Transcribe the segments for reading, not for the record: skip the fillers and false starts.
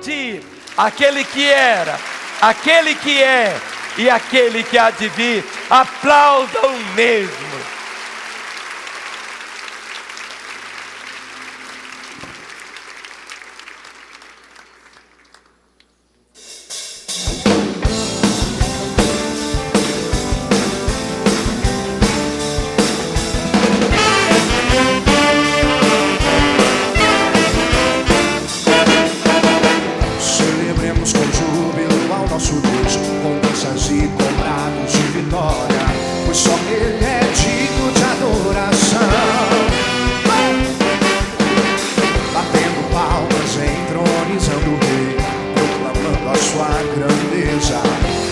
aplaudir aquele que era, aquele que é e aquele que há de vir. Aplaudam mesmo. Celebremos com júbilo ao nosso Deus, com danças e com brados de vitória, pois só Ele é digno de adoração. Batendo palmas, entronizando o Rei, proclamando a sua grandeza,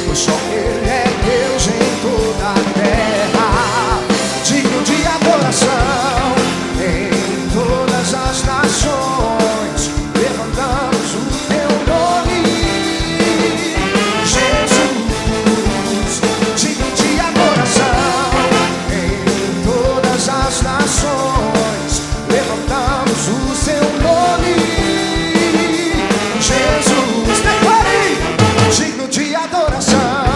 pois só Ele é Deus em toda a terra, digno de adoração. Em todas as nações levantamos o teu nome, Jesus, digno de adoração. Em todas as nações levantamos o seu nome, Jesus, declare, digno de adoração.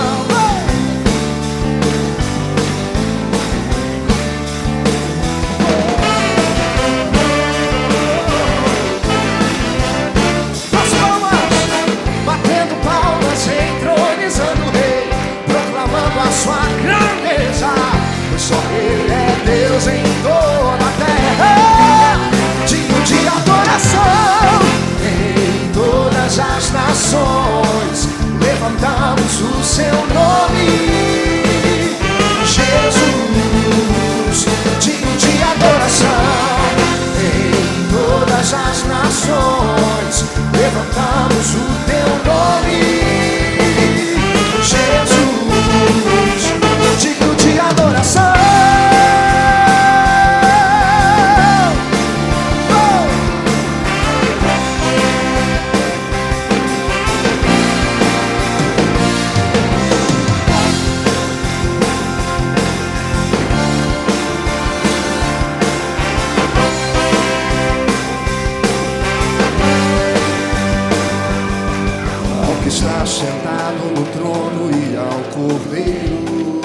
Entronizando o Rei, proclamando a sua grandeza, pois só Ele é Deus em toda a terra, digno de adoração. Em todas as nações levantamos o seu nome, Jesus, digno de adoração. Em todas as nações levantamos o teu nome, Jesus, digno de adoração. Ao que está sentado no trono e ao Cordeiro,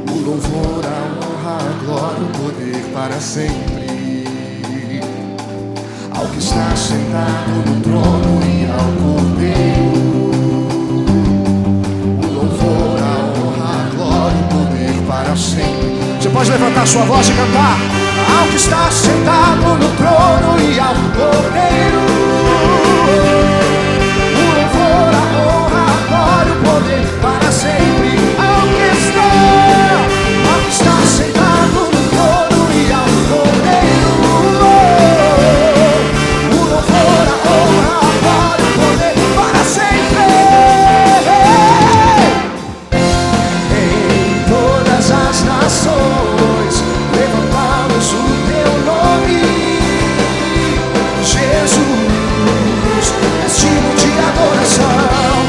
o louvor, a honra, a glória, o poder para sempre. Ao que está sentado no trono e ao Cordeiro, o louvor, a honra, a glória, o poder para sempre. Você pode levantar sua voz e cantar. Ao que está sentado no trono e ao Cordeiro, para sempre. Ao que está sentado no trono e ao Cordeiro, o louvor, a honra, a glória, o poder para sempre. Em todas as nações levantamos o teu nome, Jesus, és digno de adoração.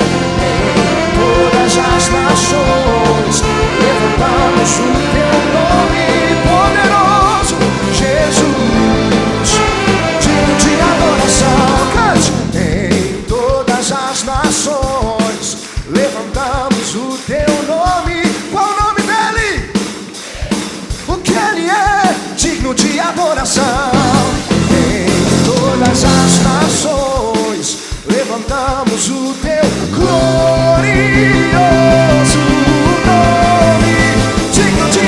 As nações levantamos o teu nome poderoso, Jesus, digno de adoração. Cante. Em todas as nações levantamos o teu nome. Qual o nome dele? O que ele é? Digno de adoração. Em todas as nações levantamos o teu glorioso nome, digno de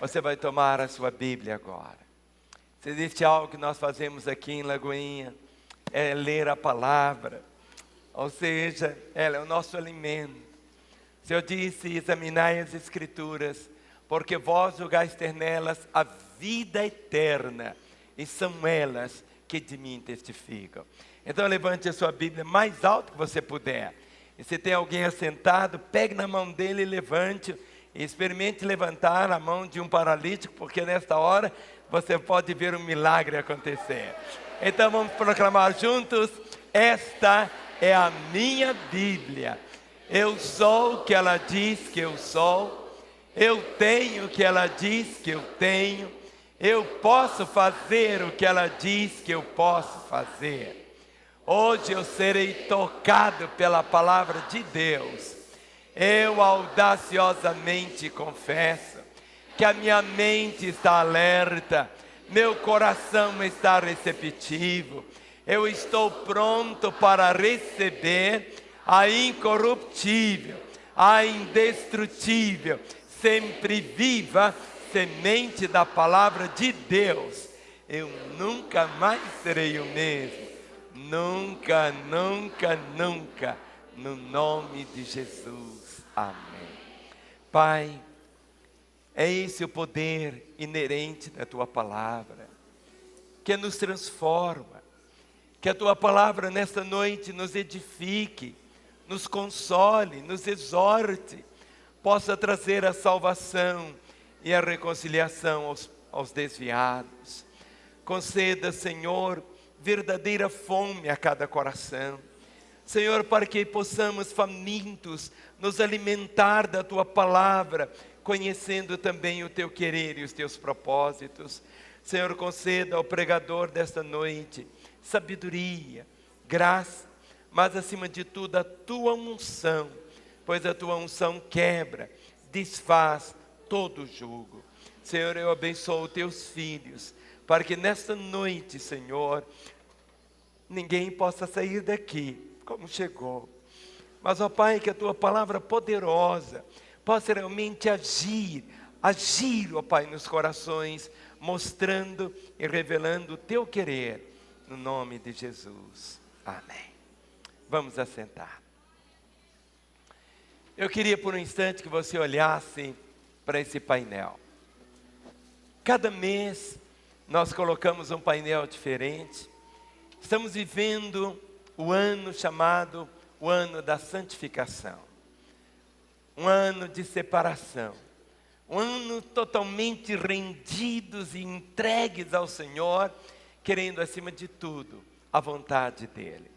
Você vai tomar a sua Bíblia agora. Se existe algo que nós fazemos aqui em Lagoinha, é ler a palavra. Ou seja, ela é o nosso alimento. O Senhor disse: examinai as Escrituras, porque vós julgais ter nelas a vida eterna, e são elas que de mim testificam. Então levante a sua Bíblia mais alto que você puder. E se tem alguém assentado, pegue na mão dele e levante. E experimente levantar a mão de um paralítico, porque nesta hora você pode ver um milagre acontecer. Então vamos proclamar juntos: esta é a minha Bíblia. Eu sou o que ela diz que eu sou. Eu tenho o que ela diz que eu tenho. Eu posso fazer o que ela diz que eu posso fazer. Hoje eu serei tocado pela palavra de Deus. Eu audaciosamente confesso que a minha mente está alerta, meu coração está receptivo. Eu estou pronto para receber a incorruptível, a indestrutível, sempre viva semente da palavra de Deus. Eu nunca mais serei o mesmo. Nunca, nunca, nunca. No nome de Jesus. Amém. Pai, é esse o poder inerente da Tua palavra, que nos transforma. Que a Tua palavra nesta noite nos edifique, nos console, nos exorte, possa trazer a salvação e a reconciliação aos desviados. Conceda, Senhor, verdadeira fome a cada coração. Senhor, para que possamos, famintos, nos alimentar da Tua palavra, conhecendo também o Teu querer e os Teus propósitos. Senhor, conceda ao pregador desta noite sabedoria, graça, mas acima de tudo a Tua unção, pois a Tua unção quebra, desfaz todo jugo. Senhor, eu abençoo Teus filhos, para que nesta noite, Senhor, ninguém possa sair daqui como chegou. Mas, ó Pai, que a Tua palavra poderosa possa realmente agir, ó Pai, nos corações, mostrando e revelando o Teu querer, no nome de Jesus. Amém. Vamos assentar. Eu queria por um instante que você olhasse para esse painel. Cada mês nós colocamos um painel diferente. Estamos vivendo o ano chamado o ano da santificação. Um ano de separação. Um ano totalmente rendidos e entregues ao Senhor, querendo acima de tudo a vontade dEle.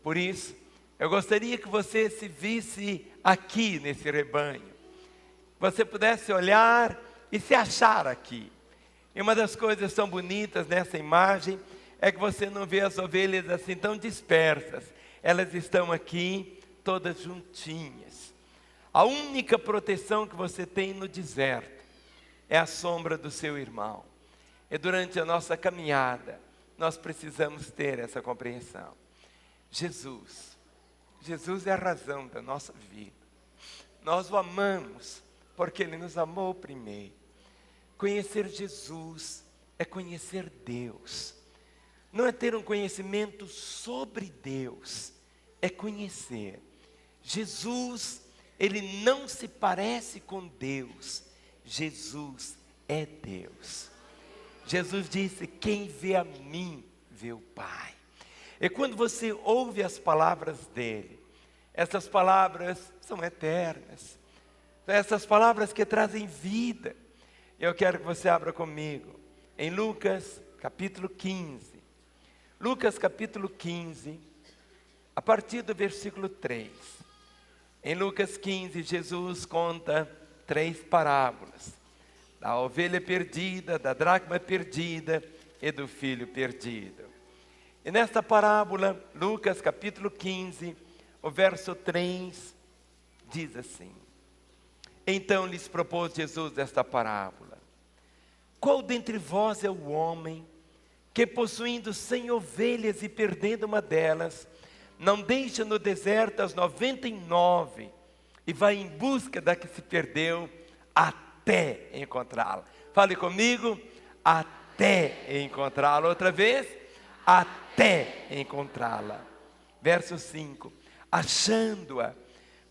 Por isso, eu gostaria que você se visse aqui nesse rebanho. Você pudesse olhar e se achar aqui. E uma das coisas tão bonitas nessa imagem é que você não vê as ovelhas assim tão dispersas. Elas estão aqui todas juntinhas. A única proteção que você tem no deserto é a sombra do seu irmão. E durante a nossa caminhada, nós precisamos ter essa compreensão. Jesus é a razão da nossa vida. Nós o amamos porque Ele nos amou primeiro. Conhecer Jesus é conhecer Deus. Não é ter um conhecimento sobre Deus, é conhecer. Jesus, Ele não se parece com Deus. Jesus é Deus. Jesus disse: quem vê a mim, vê o Pai. E quando você ouve as palavras dEle, essas palavras são eternas. São essas palavras que trazem vida. Eu quero que você abra comigo em Lucas capítulo 15. Lucas capítulo 15, a partir do versículo 3. Em Lucas 15, Jesus conta 3 parábolas: da ovelha perdida, da dracma perdida e do filho perdido. E nesta parábola, Lucas capítulo 15, o verso 3, diz assim: então lhes propôs Jesus esta parábola: qual dentre vós é o homem que, possuindo 100 ovelhas e perdendo uma delas, não deixa no deserto as 99 e vai em busca da que se perdeu até encontrá-la. Fale comigo, até encontrá-la. Outra vez, até encontrá-la. Verso 5, achando-a,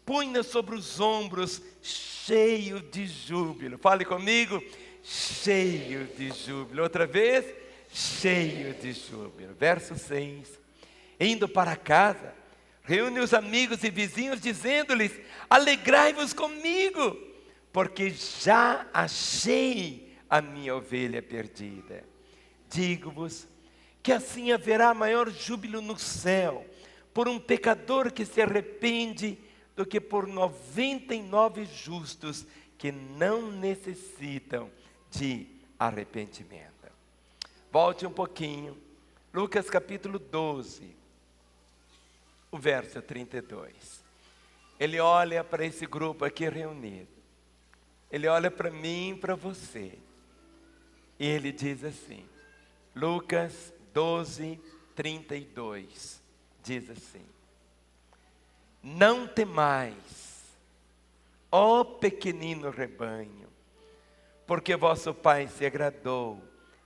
punha sobre os ombros, cheio de júbilo. Fale comigo, cheio de júbilo. Outra vez, cheio de júbilo. Verso 6, indo para casa, reúne os amigos e vizinhos, dizendo-lhes: alegrai-vos comigo, porque já achei a minha ovelha perdida. Digo-vos que assim haverá maior júbilo no céu por um pecador que se arrepende do que por 99 justos que não necessitam de arrependimento. Volte um pouquinho, Lucas capítulo 12, o verso 32. Ele olha para esse grupo aqui reunido, ele olha para mim e para você, e ele diz assim, Lucas 12, 32, diz assim: não temais, ó pequenino rebanho, porque vosso Pai se agradou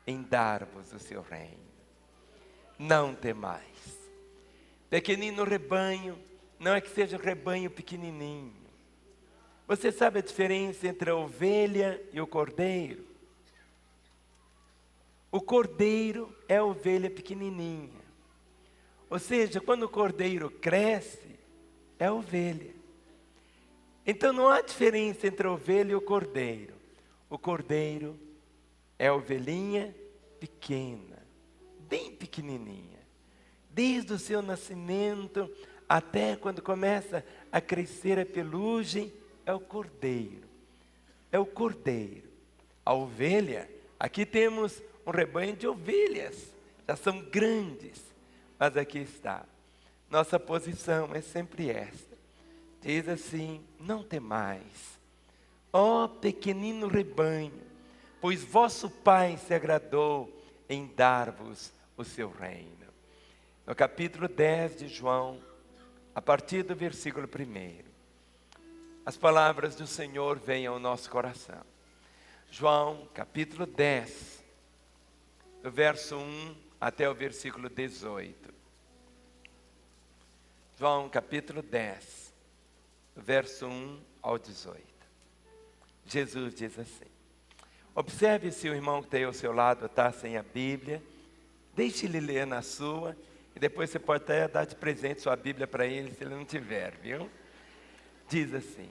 em dar-vos o seu reino. Não temais. Pequenino rebanho, não é que seja um rebanho pequenininho. Você sabe a diferença entre a ovelha e o cordeiro? O cordeiro é a ovelha pequenininha. Ou seja, quando o cordeiro cresce, é a ovelha. Então não há diferença entre a ovelha e o cordeiro. O cordeiro é a ovelhinha pequena, bem pequenininha. Desde o seu nascimento até quando começa a crescer a pelugem, é o cordeiro. É o cordeiro. A ovelha, aqui temos um rebanho de ovelhas, já são grandes, mas aqui está. Nossa posição é sempre esta. Diz assim: não temais, ó pequenino rebanho, pois vosso Pai se agradou em dar-vos o seu reino. No capítulo 10 de João, a partir do versículo 1, as palavras do Senhor vêm ao nosso coração. João, capítulo 10, do verso 1 até o versículo 18. João, capítulo 10, do verso 1 ao 18. Jesus diz assim: observe se o irmão que está aí ao seu lado está sem a Bíblia, deixe ele ler na sua, e depois você pode até dar de presente sua Bíblia para ele, se ele não tiver, viu? Diz assim: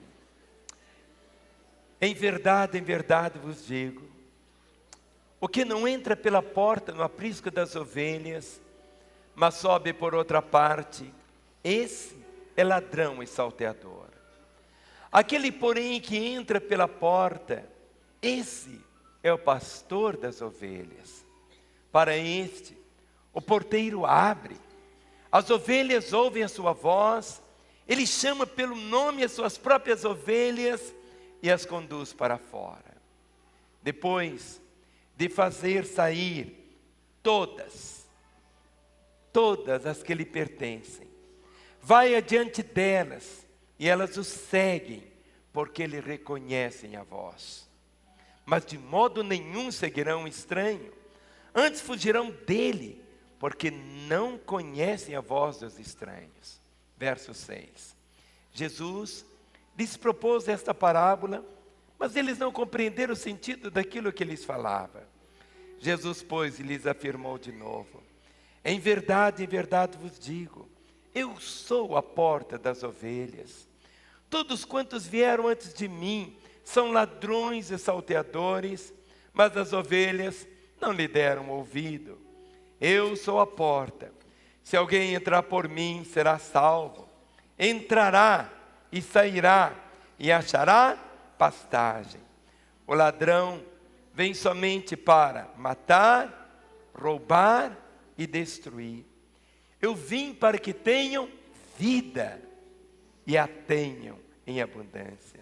em verdade vos digo, o que não entra pela porta no aprisco das ovelhas, mas sobe por outra parte, esse é ladrão e salteador. Aquele, porém, que entra pela porta, esse é o pastor das ovelhas. Para este, o porteiro abre, as ovelhas ouvem a sua voz, ele chama pelo nome as suas próprias ovelhas e as conduz para fora. Depois de fazer sair todas as que lhe pertencem, vai adiante delas, e elas o seguem, porque lhe reconhecem a voz. Mas de modo nenhum seguirão o estranho, antes fugirão dele, porque não conhecem a voz dos estranhos. Verso 6. Jesus lhes propôs esta parábola, mas eles não compreenderam o sentido daquilo que lhes falava. Jesus, pois, lhes afirmou de novo: em verdade vos digo, eu sou a porta das ovelhas. Todos quantos vieram antes de mim são ladrões e salteadores, mas as ovelhas não lhe deram ouvido. Eu sou a porta. Se alguém entrar por mim, será salvo. Entrará e sairá e achará pastagem. O ladrão vem somente para matar, roubar e destruir. Eu vim para que tenham vida e a tenham em abundância.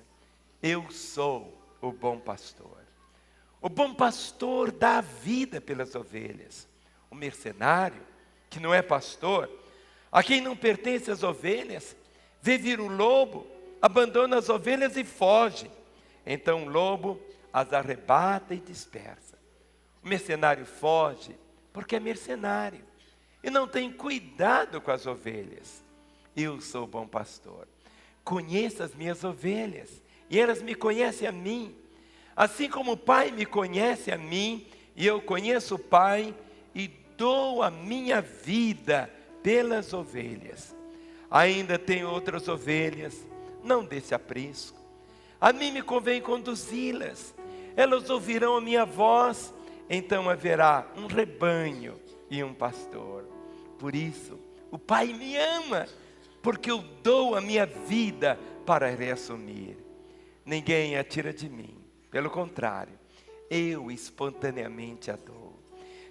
Eu sou o bom pastor. O bom pastor dá a vida pelas ovelhas. O mercenário, que não é pastor, a quem não pertence as ovelhas, vê vir o lobo, abandona as ovelhas e foge. Então o lobo as arrebata e dispersa. O mercenário foge porque é mercenário e não tem cuidado com as ovelhas. Eu sou o bom pastor. Conheço as minhas ovelhas e elas me conhecem a mim. Assim como o Pai me conhece a mim e eu conheço o Pai e dou a minha vida pelas ovelhas. Ainda tenho outras ovelhas, não desse aprisco. A mim me convém conduzi-las. Elas ouvirão a minha voz, então haverá um rebanho e um pastor. Por isso, o Pai me ama, porque eu dou a minha vida para reassumir. Ninguém a tira de mim, pelo contrário, eu espontaneamente a dou.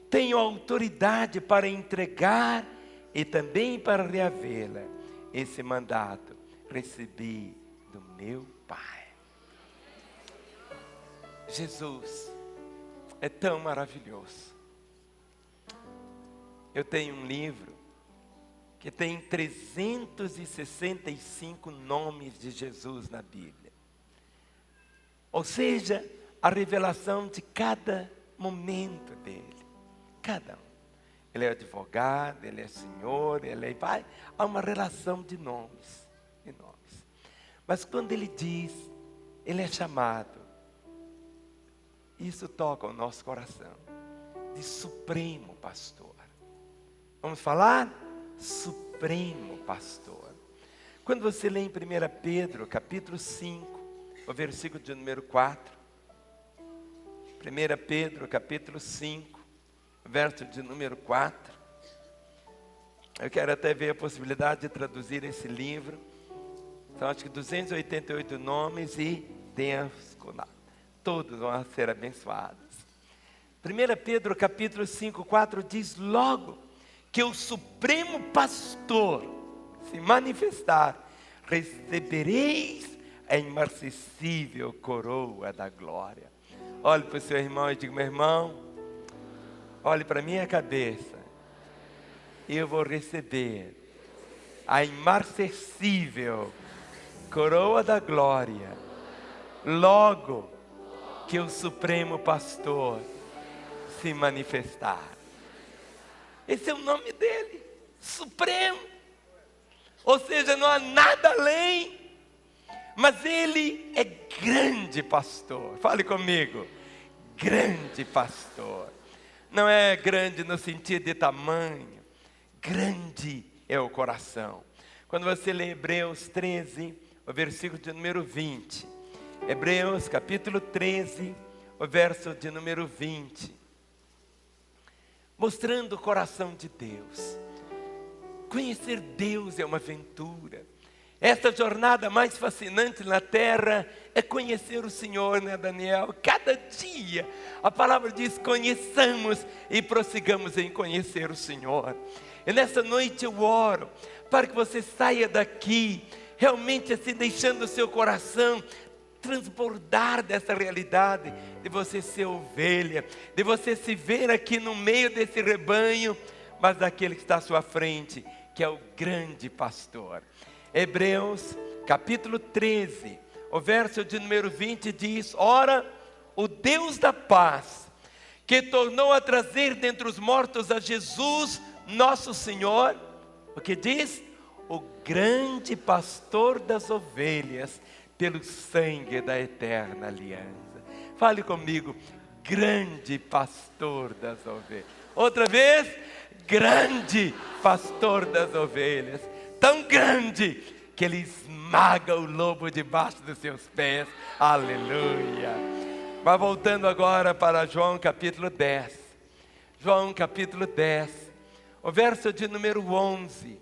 Tenho autoridade para entregar e também para reavê-la. Esse mandato recebi do meu Pai. Jesus é tão maravilhoso. Eu tenho um livro que tem 365 nomes de Jesus na Bíblia. Ou seja, a revelação de cada momento dele. Cada um. Ele é advogado, ele é senhor, ele é pai. Há uma relação de nomes. Mas quando ele diz, ele é chamado. Isso toca o nosso coração. De supremo pastor. Vamos falar? Supremo pastor. Quando você lê em 1 Pedro, capítulo 5, o versículo de número 4. 1 Pedro, capítulo 5, verso de número 4. Eu quero até ver a possibilidade de traduzir esse livro. São acho que 288 nomes e todos vão ser abençoados. 1 Pedro capítulo 5, 4 diz logo que o supremo pastor se manifestar, recebereis a imarcessível coroa da glória. Olhe para o seu irmão e diga: meu irmão, olhe para a minha cabeça, eu vou receber a imarcessível coroa da glória, logo que o supremo pastor se manifestar. Esse é o nome dele, supremo. Ou seja, não há nada além. Mas ele é grande pastor. Fale comigo. Grande pastor. Não é grande no sentido de tamanho. Grande é o coração. Quando você lê Hebreus 13, o versículo de número 20. Hebreus capítulo 13, o verso de número 20. Mostrando o coração de Deus. Conhecer Deus é uma aventura. Esta jornada mais fascinante na terra é conhecer o Senhor, né, Daniel? Cada dia a palavra diz: conheçamos e prossigamos em conhecer o Senhor. E nessa noite eu oro para que você saia daqui realmente assim deixando o seu coração transbordar dessa realidade de você ser ovelha, de você se ver aqui no meio desse rebanho, mas daquele que está à sua frente, que é o grande pastor. Hebreus capítulo 13, o verso de número 20 diz: ora, o Deus da paz, que tornou a trazer dentre os mortos a Jesus, nosso Senhor, o que diz? O grande pastor das ovelhas, pelo sangue da eterna aliança. Fale comigo: grande pastor das ovelhas. Outra vez: grande pastor das ovelhas. Tão grande que ele esmaga o lobo debaixo dos seus pés. Aleluia. Mas voltando agora para João capítulo 10. João capítulo 10, o verso de número 11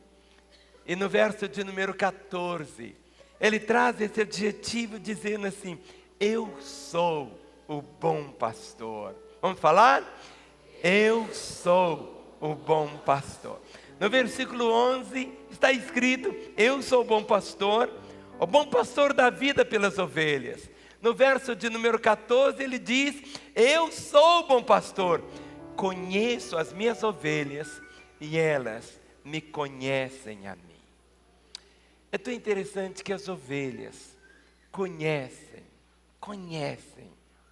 e no verso de número 14. Ele traz esse adjetivo dizendo assim: eu sou o bom pastor. Vamos falar? Eu sou o bom pastor. No versículo 11 está escrito: eu sou o bom pastor da vida pelas ovelhas. No verso de número 14 ele diz: eu sou o bom pastor, conheço as minhas ovelhas e elas me conhecem a mim. É tão interessante que as ovelhas conhecem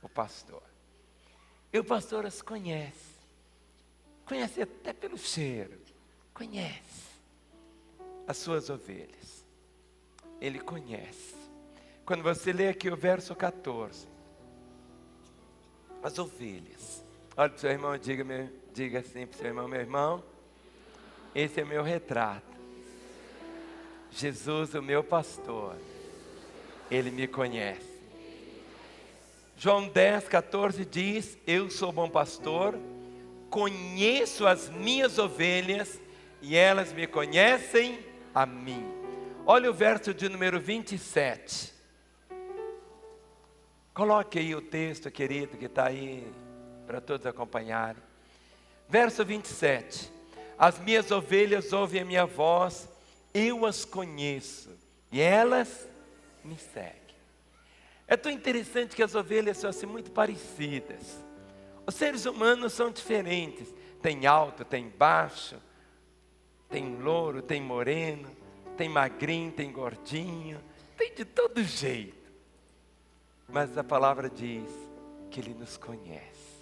o pastor. E o pastor as conhece. Conhece até pelo cheiro. Conhece as suas ovelhas. Ele conhece. Quando você lê aqui o verso 14. As ovelhas. Olha para o seu irmão, diga assim para o seu irmão: meu irmão, esse é meu retrato. Jesus, o meu pastor, Ele me conhece. João 10, 14 diz: eu sou bom pastor, conheço as minhas ovelhas e elas me conhecem a mim. Olha o verso de número 27. Coloque aí o texto, querido, que está aí para todos acompanharem. Verso 27. As minhas ovelhas ouvem a minha voz, eu as conheço e elas me seguem. É tão interessante que as ovelhas são assim muito parecidas. Os seres humanos são diferentes. Tem alto, tem baixo, tem louro, tem moreno, tem magrinho, tem gordinho, tem de todo jeito. Mas a palavra diz que Ele nos conhece.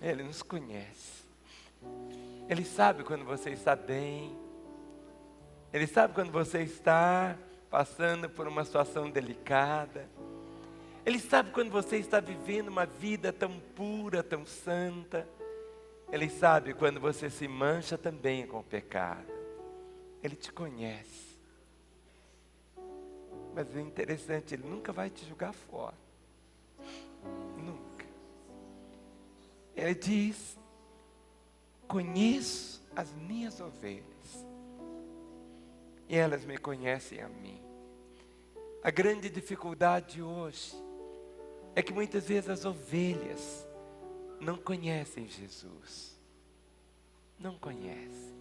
Ele nos conhece. Ele sabe quando você está bem. Ele sabe quando você está passando por uma situação delicada. Ele sabe quando você está vivendo uma vida tão pura, tão santa. Ele sabe quando você se mancha também com o pecado. Ele te conhece. Mas é interessante, Ele nunca vai te jogar fora. Nunca. Ele diz: conheço as minhas ovelhas e elas me conhecem a mim. A grande dificuldade hoje é que muitas vezes as ovelhas não conhecem Jesus. Não conhecem.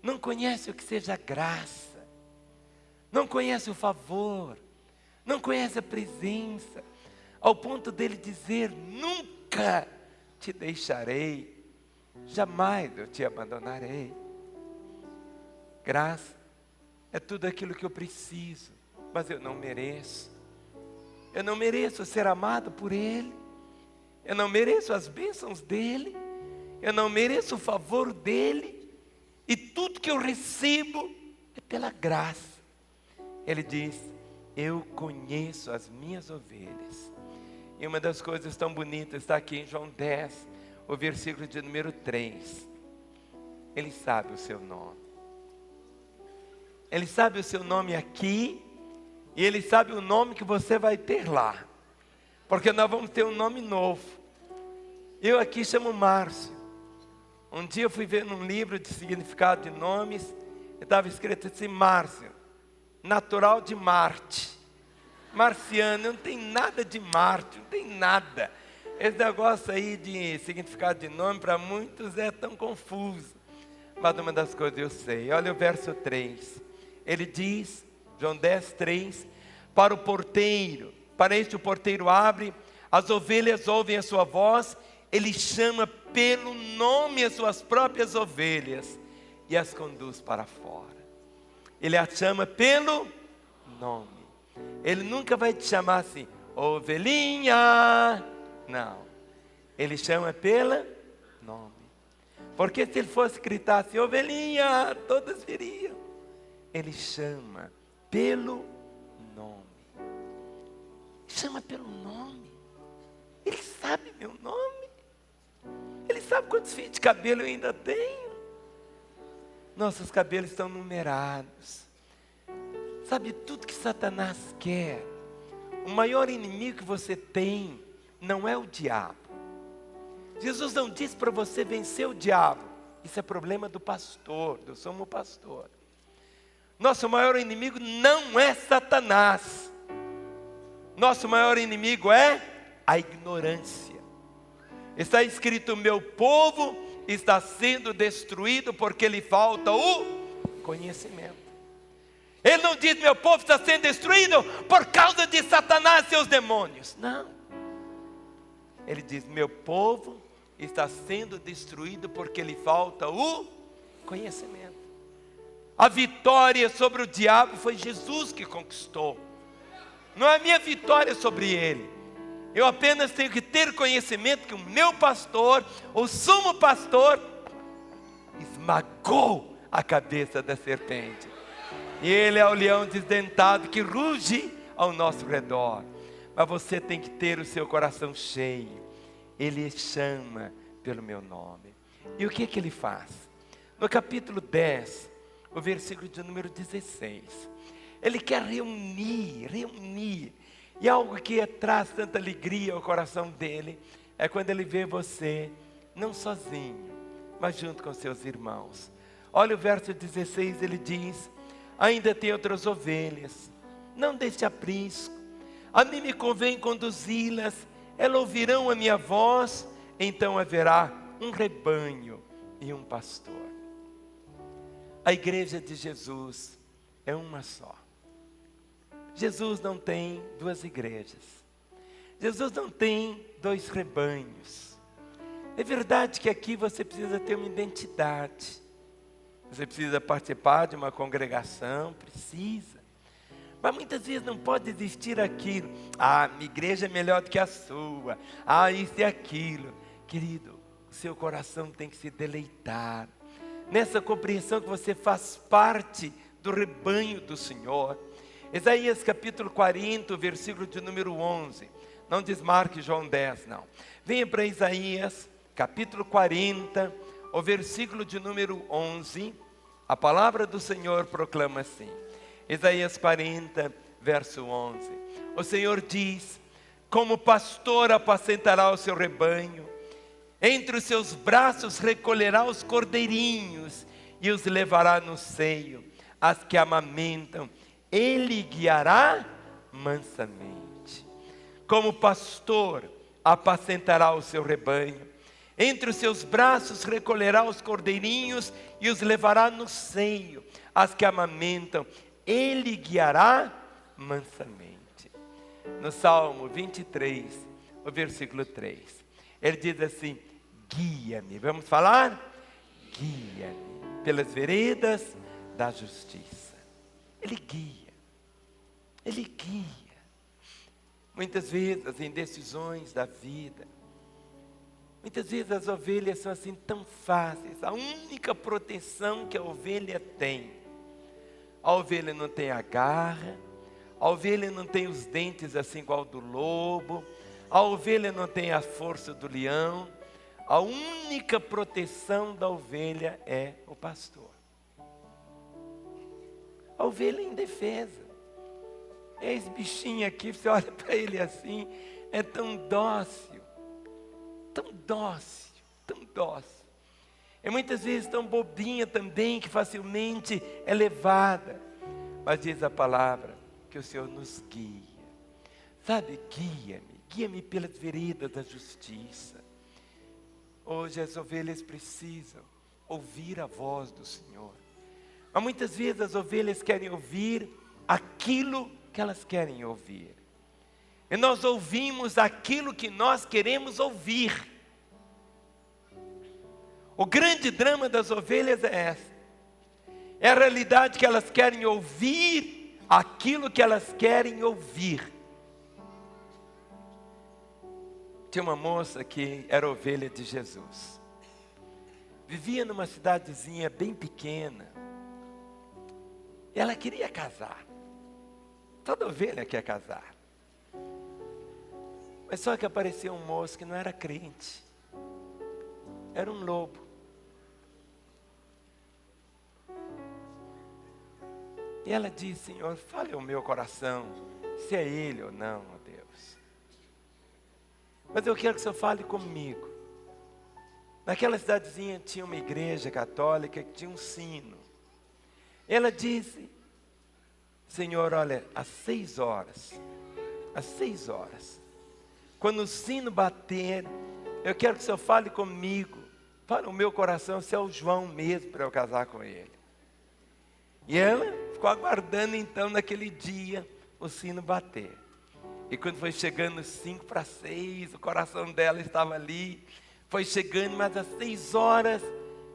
Não conhecem o que seja graça. Não conhecem o favor. Não conhecem a presença. Ao ponto dele dizer: nunca te deixarei. Jamais eu te abandonarei. Graça é tudo aquilo que eu preciso, mas eu não mereço. Eu não mereço ser amado por Ele. Eu não mereço as bênçãos dEle. Eu não mereço o favor dEle. E tudo que eu recebo é pela graça. Ele diz: eu conheço as minhas ovelhas. E uma das coisas tão bonitas está aqui em João 10, o versículo de número 3. Ele sabe o seu nome. Ele sabe o seu nome aqui. E Ele sabe o nome que você vai ter lá. Porque nós vamos ter um nome novo. Eu aqui chamo Márcio. Um dia eu fui ver num livro de significado de nomes. Estava escrito assim: Márcio, natural de Marte. Marciano, não tem nada de Marte, não tem nada. Esse negócio aí de significado de nome para muitos é tão confuso. Mas uma das coisas eu sei. Olha o verso 3. Ele diz, João 10, 3: para o porteiro, para este o porteiro abre, as ovelhas ouvem a sua voz, ele chama pelo nome as suas próprias ovelhas e as conduz para fora. Ele as chama pelo nome. Ele nunca vai te chamar assim: ovelhinha. Não. Ele chama pelo nome. Porque se ele fosse gritar assim: ovelhinha, todas viriam. Ele chama pelo nome. Chama pelo nome. Ele sabe meu nome. Ele sabe quantos fios de cabelo eu ainda tenho. Nossos cabelos estão numerados. Sabe, tudo que Satanás quer, o maior inimigo que você tem não é o diabo. Jesus não disse para você vencer o diabo. Isso é problema do pastor, do sumo pastor. Nosso maior inimigo não é Satanás. Nosso maior inimigo é a ignorância. Está escrito: meu povo está sendo destruído porque lhe falta o conhecimento. Ele não diz: meu povo está sendo destruído por causa de Satanás e seus demônios. Não. Ele diz: meu povo está sendo destruído porque lhe falta o conhecimento. A vitória sobre o diabo foi Jesus que conquistou. não é a minha vitória sobre ele. Eu apenas tenho que ter conhecimento que o meu pastor, o sumo pastor, esmagou a cabeça da serpente. E ele é o leão desdentado que ruge ao nosso redor. Mas você tem que ter o seu coração cheio. Ele chama pelo meu nome. E o que que ele faz? No capítulo 10, o versículo de número 16. Ele quer reunir. E algo que traz tanta alegria ao coração dele é quando ele vê você, não sozinho, mas junto com seus irmãos. Olha o verso 16, ele diz: ainda tem outras ovelhas, não deixe aprisco, a mim me convém conduzi-las, elas ouvirão a minha voz, então haverá um rebanho e um pastor. A igreja de Jesus é uma só. Jesus não tem duas igrejas. Jesus não tem dois rebanhos. É verdade que aqui você precisa ter uma identidade. Você precisa participar de uma congregação, precisa. Mas muitas vezes não pode existir aquilo. Ah, minha igreja é melhor do que a sua. Ah, isso e aquilo. Querido, o seu coração tem que se deleitar nessa compreensão que você faz parte do rebanho do Senhor. Isaías capítulo 40, versículo de número 11. Não desmarque João 10, não. Venha para Isaías capítulo 40, o versículo de número 11. A palavra do Senhor proclama assim. Isaías 40, verso 11. O Senhor diz: como pastor apacentará o seu rebanho, entre os seus braços recolherá os cordeirinhos e os levará no seio, as que amamentam. Ele guiará mansamente. Como pastor apacentará o seu rebanho, entre os seus braços recolherá os cordeirinhos e os levará no seio, as que amamentam. Ele guiará mansamente. No Salmo 23, o versículo 3, ele diz assim: guia-me, vamos falar? Guia-me pelas veredas da justiça. Ele guia. Ele guia. Muitas vezes as indecisões da vida, muitas vezes as ovelhas são assim tão fáceis. A única proteção que a ovelha tem, a ovelha não tem a garra, a ovelha não tem os dentes assim igual do lobo, a ovelha não tem a força do leão. A única proteção da ovelha é o pastor. A ovelha é indefesa. É esse bichinho aqui, você olha para ele assim, é tão dócil, tão dócil, tão dócil. É muitas vezes tão bobinha também, que facilmente é levada. Mas diz a palavra que o Senhor nos guia. Sabe, guia-me pelas veredas da justiça. Hoje as ovelhas precisam ouvir a voz do Senhor. Mas muitas vezes as ovelhas querem ouvir aquilo que elas querem ouvir. E nós ouvimos aquilo que nós queremos ouvir. O grande drama das ovelhas é essa. É a realidade que elas querem ouvir aquilo que elas querem ouvir. Tinha uma moça que era ovelha de Jesus. Vivia numa cidadezinha bem pequena. E ela queria casar. Toda ovelha quer casar. Mas só que apareceu um moço que não era crente. Era um lobo. E ela disse: Senhor, fale ao meu coração se é ele ou não, ó Deus. Mas eu quero que o Senhor fale comigo. Naquela cidadezinha tinha uma igreja católica que tinha um sino. Ela disse: Senhor, olha, às 6 horas, quando o sino bater, eu quero que o Senhor fale comigo, fale o meu coração se é o João mesmo para eu casar com ele. E ela ficou aguardando então naquele dia o sino bater. E quando foi chegando 5 para 6, o coração dela estava ali, foi chegando, mas às 6 horas,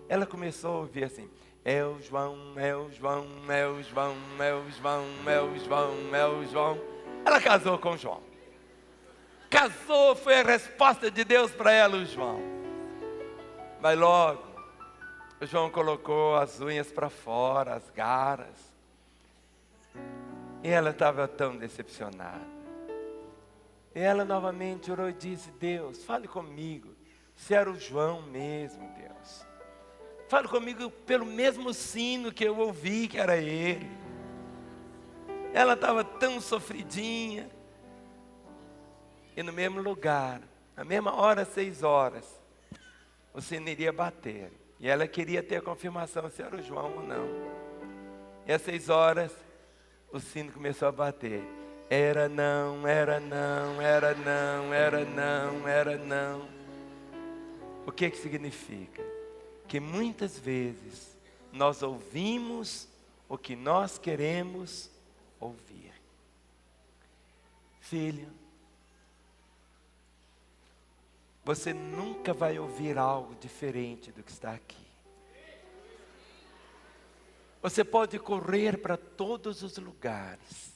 ela começou a ouvir assim: é o João, é o João, é o João, é o João, é o João, é o João. Ela casou com João. Casou, foi a resposta de Deus para ela, o João. Mas logo, o João colocou as unhas para fora, as garras. E ela estava tão decepcionada. E ela novamente orou e disse: Deus, fale comigo, se era o João mesmo, Deus. Fale comigo pelo mesmo sino que eu ouvi que era ele. Ela estava tão sofridinha. E no mesmo lugar, na mesma hora, 6 horas, o sino iria bater. E ela queria ter a confirmação se era o João ou não. E às 6 horas, o sino começou a bater. Era não, era não, era não, era não, era não. O que significa? Que muitas vezes nós ouvimos o que nós queremos ouvir. Filho, você nunca vai ouvir algo diferente do que está aqui. Você pode correr para todos os lugares,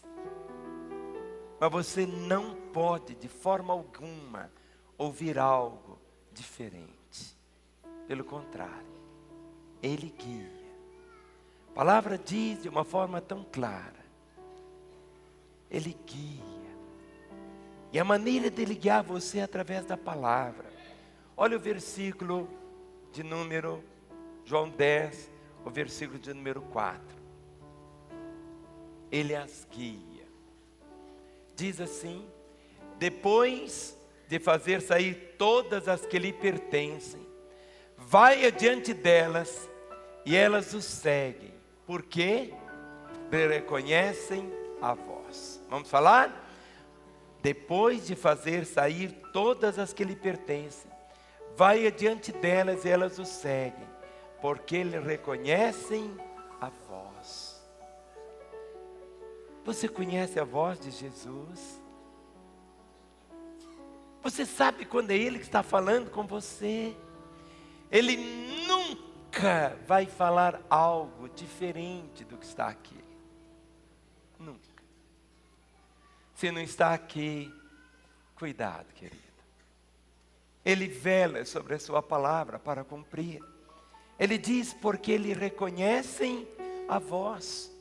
mas você não pode, de forma alguma, ouvir algo diferente. Pelo contrário, Ele guia. A palavra diz de uma forma tão clara: Ele guia. E a maneira dele guiar você é através da palavra. Olha o versículo de número, João 10, o versículo de número 4. Ele as guia. Diz assim: depois de fazer sair todas as que lhe pertencem, vai adiante delas e elas o seguem. Por quê? Reconhecem a voz. Vamos falar? Depois de fazer sair todas as que lhe pertencem, vai adiante delas e elas o seguem, porque lhe reconhecem a voz. Você conhece a voz de Jesus? Você sabe quando é Ele que está falando com você? Ele nunca vai falar algo diferente do que está aqui. Nunca. Se não está aqui, cuidado, querido. Ele vela sobre a sua palavra para cumprir. Ele diz: porque lhe reconhecem a voz.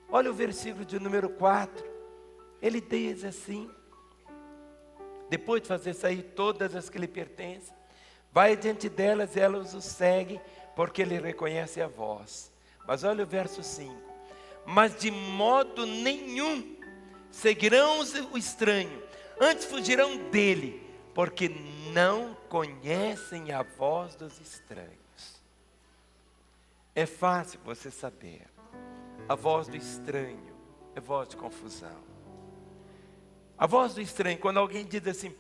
Olha o versículo de número 4. Ele diz assim: depois de fazer sair todas as que lhe pertencem, vai diante delas e elas o seguem, porque lhe reconhecem a voz. Mas olha o verso 5. Mas de modo nenhum seguirão o estranho, antes fugirão dele, porque não conhecem a voz dos estranhos. É fácil você saber. A voz do estranho é voz de confusão. A voz do estranho, quando alguém diz assim: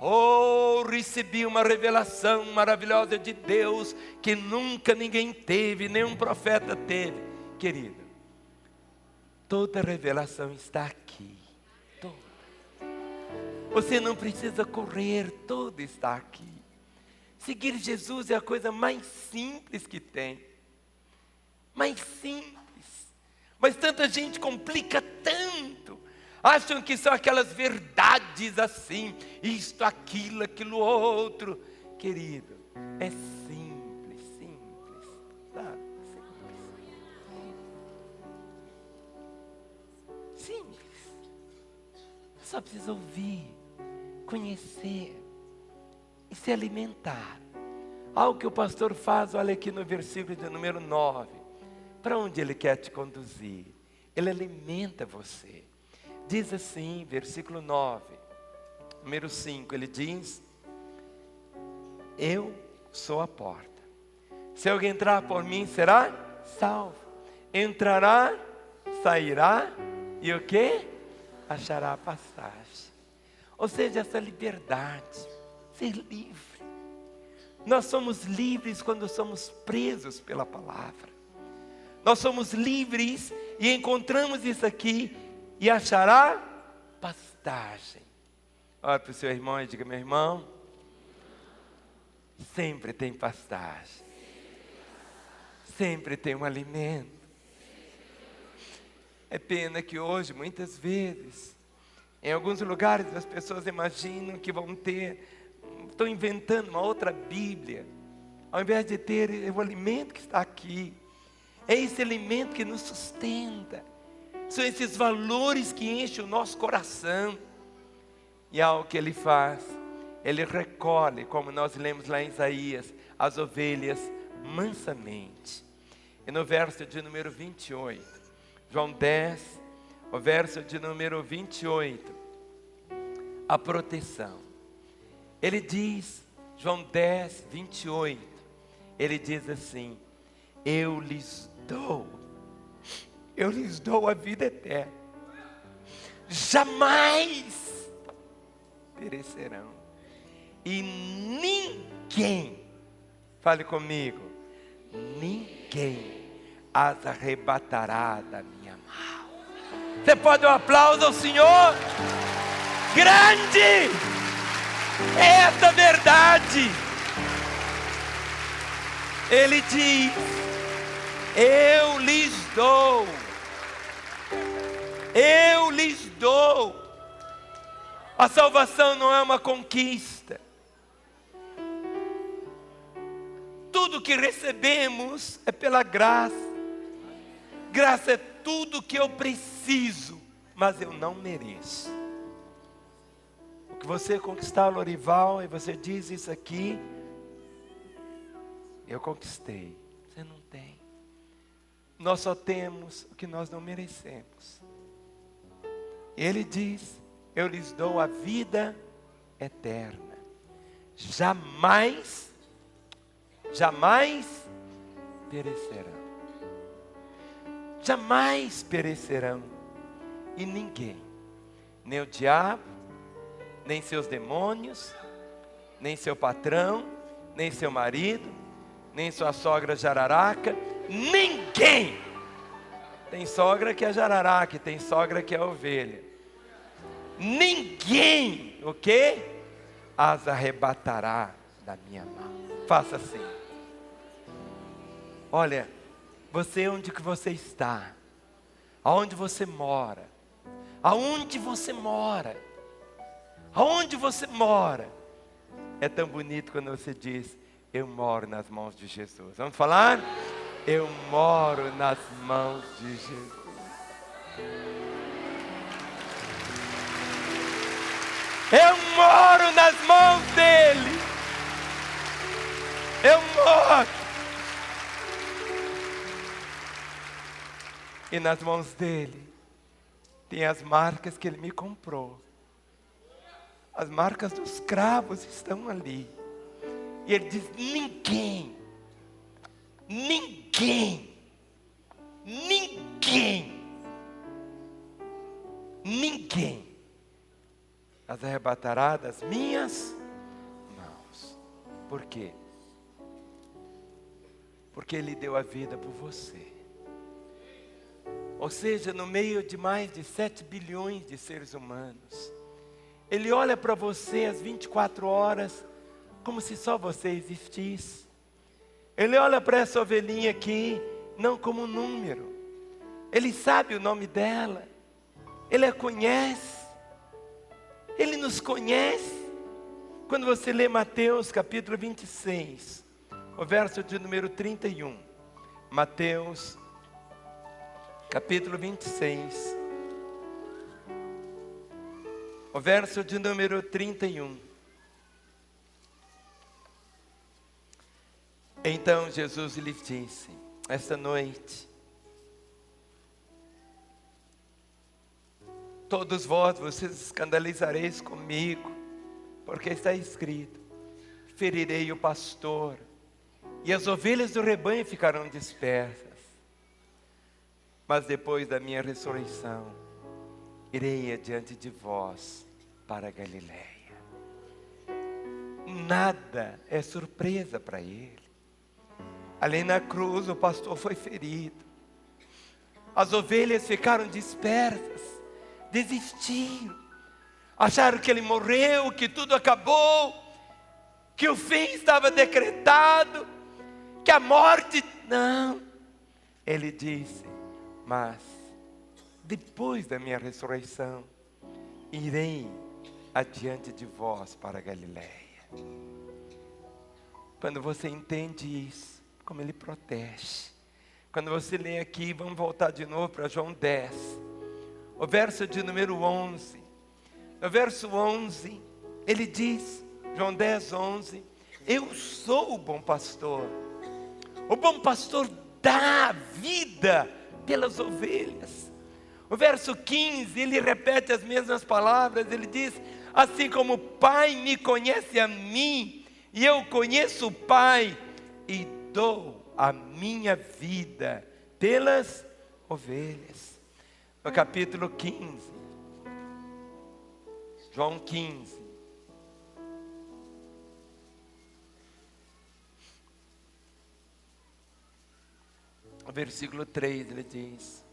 oh, recebi uma revelação maravilhosa de Deus, que nunca ninguém teve, nenhum profeta teve. Querido, toda revelação está aqui. Toda. Você não precisa correr, toda está aqui. Seguir Jesus é a coisa mais simples que tem. Mais simples. Mas tanta gente complica tanto. Acham que são aquelas verdades assim, isto, aquilo, aquilo outro. Querido, é simples, simples, sabe? Simples. Só precisa ouvir, conhecer e se alimentar. Algo que o pastor faz, olha aqui no versículo de número 9. Para onde ele quer te conduzir? Ele alimenta você. Diz assim, versículo 9, número 5, ele diz: eu sou a porta. Se alguém entrar por mim, será salvo. Entrará, sairá, e o quê? Achará passagem. Ou seja, essa liberdade, ser livre. Nós somos livres quando somos presos pela palavra. Nós somos livres e encontramos isso aqui, e achará pastagem. Olha para o seu irmão e diga: meu irmão, sempre tem pastagem. Sempre tem um alimento. É pena que hoje, muitas vezes, Em alguns lugares as pessoas imaginam que estão inventando uma outra Bíblia, ao invés de ter o alimento que está aqui. É esse alimento que nos sustenta, são esses valores que enchem o nosso coração. E algo que Ele faz, Ele recolhe, como nós lemos lá em Isaías, as ovelhas mansamente. E no verso de número 28, João 10, o verso de número 28, a proteção. Ele diz, João 10, 28, ele diz assim: eu lhes dou a vida eterna, jamais perecerão, e ninguém, fale comigo, ninguém as arrebatará da minha mão. Você pode dar um aplauso ao Senhor? Grande é essa verdade. Ele diz: eu lhes dou. Eu lhes dou. A salvação não é uma conquista. Tudo que recebemos é pela graça. Graça é tudo que eu preciso, mas eu não mereço. O que você conquistar, Lorival, e você diz isso aqui, eu conquistei. Você não tem. Nós só temos o que nós não merecemos. Ele diz: eu lhes dou a vida eterna. Jamais perecerão. Jamais perecerão. E ninguém, nem o diabo, nem seus demônios, nem seu patrão, nem seu marido, nem sua sogra jararaca, ninguém. Tem sogra que é jararaca, tem sogra que é ovelha. Ninguém, o quê? As arrebatará da minha mão. Faça assim. Olha, você, onde que você está? Aonde você mora? Aonde você mora? Aonde você mora? É tão bonito quando você diz: eu moro nas mãos de Jesus. Vamos falar? Eu moro nas mãos de Jesus. Eu moro nas mãos dele. Eu moro. E nas mãos dele tem as marcas que ele me comprou. As marcas dos cravos estão ali. E ele diz: ninguém as arrebatará das minhas mãos. Por quê? Porque ele deu a vida por você. Ou seja, no meio de mais de 7 bilhões de seres humanos, ele olha para você às 24 horas como se só você existisse. Ele olha para essa ovelhinha aqui não como um número. Ele sabe o nome dela. Ele a conhece. Ele nos conhece. Quando você lê Mateus capítulo 26, o verso de número 31. Mateus capítulo 26, o verso de número 31. Então Jesus lhes disse: esta noite, todos vocês escandalizareis comigo, porque está escrito: ferirei o pastor, e as ovelhas do rebanho ficarão dispersas. Mas depois da minha ressurreição, irei adiante de vós para a Galileia. Nada é surpresa para ele. Ali na cruz o pastor foi ferido. As ovelhas ficaram dispersas, desistiram. Acharam que ele morreu, que tudo acabou, que o fim estava decretado, que a morte... Não. Ele disse: mas depois da minha ressurreição, irei adiante de vós para a Galileia. Quando você entende isso, como Ele protege. Quando você lê aqui, vamos voltar de novo para João 10, o verso de número 11. No verso 11, ele diz, João 10, 11, eu sou o bom pastor. O bom pastor dá a vida pelas ovelhas. O verso 15, ele repete as mesmas palavras, ele diz, assim como o Pai me conhece a mim, e eu conheço o Pai, e dou a minha vida pelas ovelhas. No capítulo 15, João 15, o versículo 3, ele diz,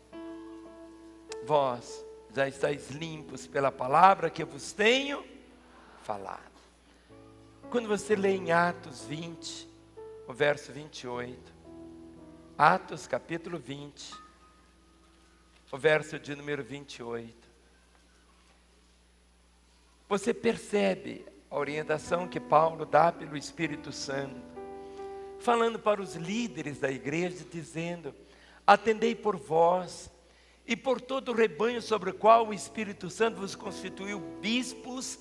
vós já estáis limpos pela palavra que eu vos tenho falado. Quando você lê em Atos 20, o verso 28, Atos capítulo 20, o verso de número 28, você percebe a orientação que Paulo dá pelo Espírito Santo, falando para os líderes da igreja, dizendo, atendei por vós e por todo o rebanho sobre o qual o Espírito Santo vos constituiu bispos,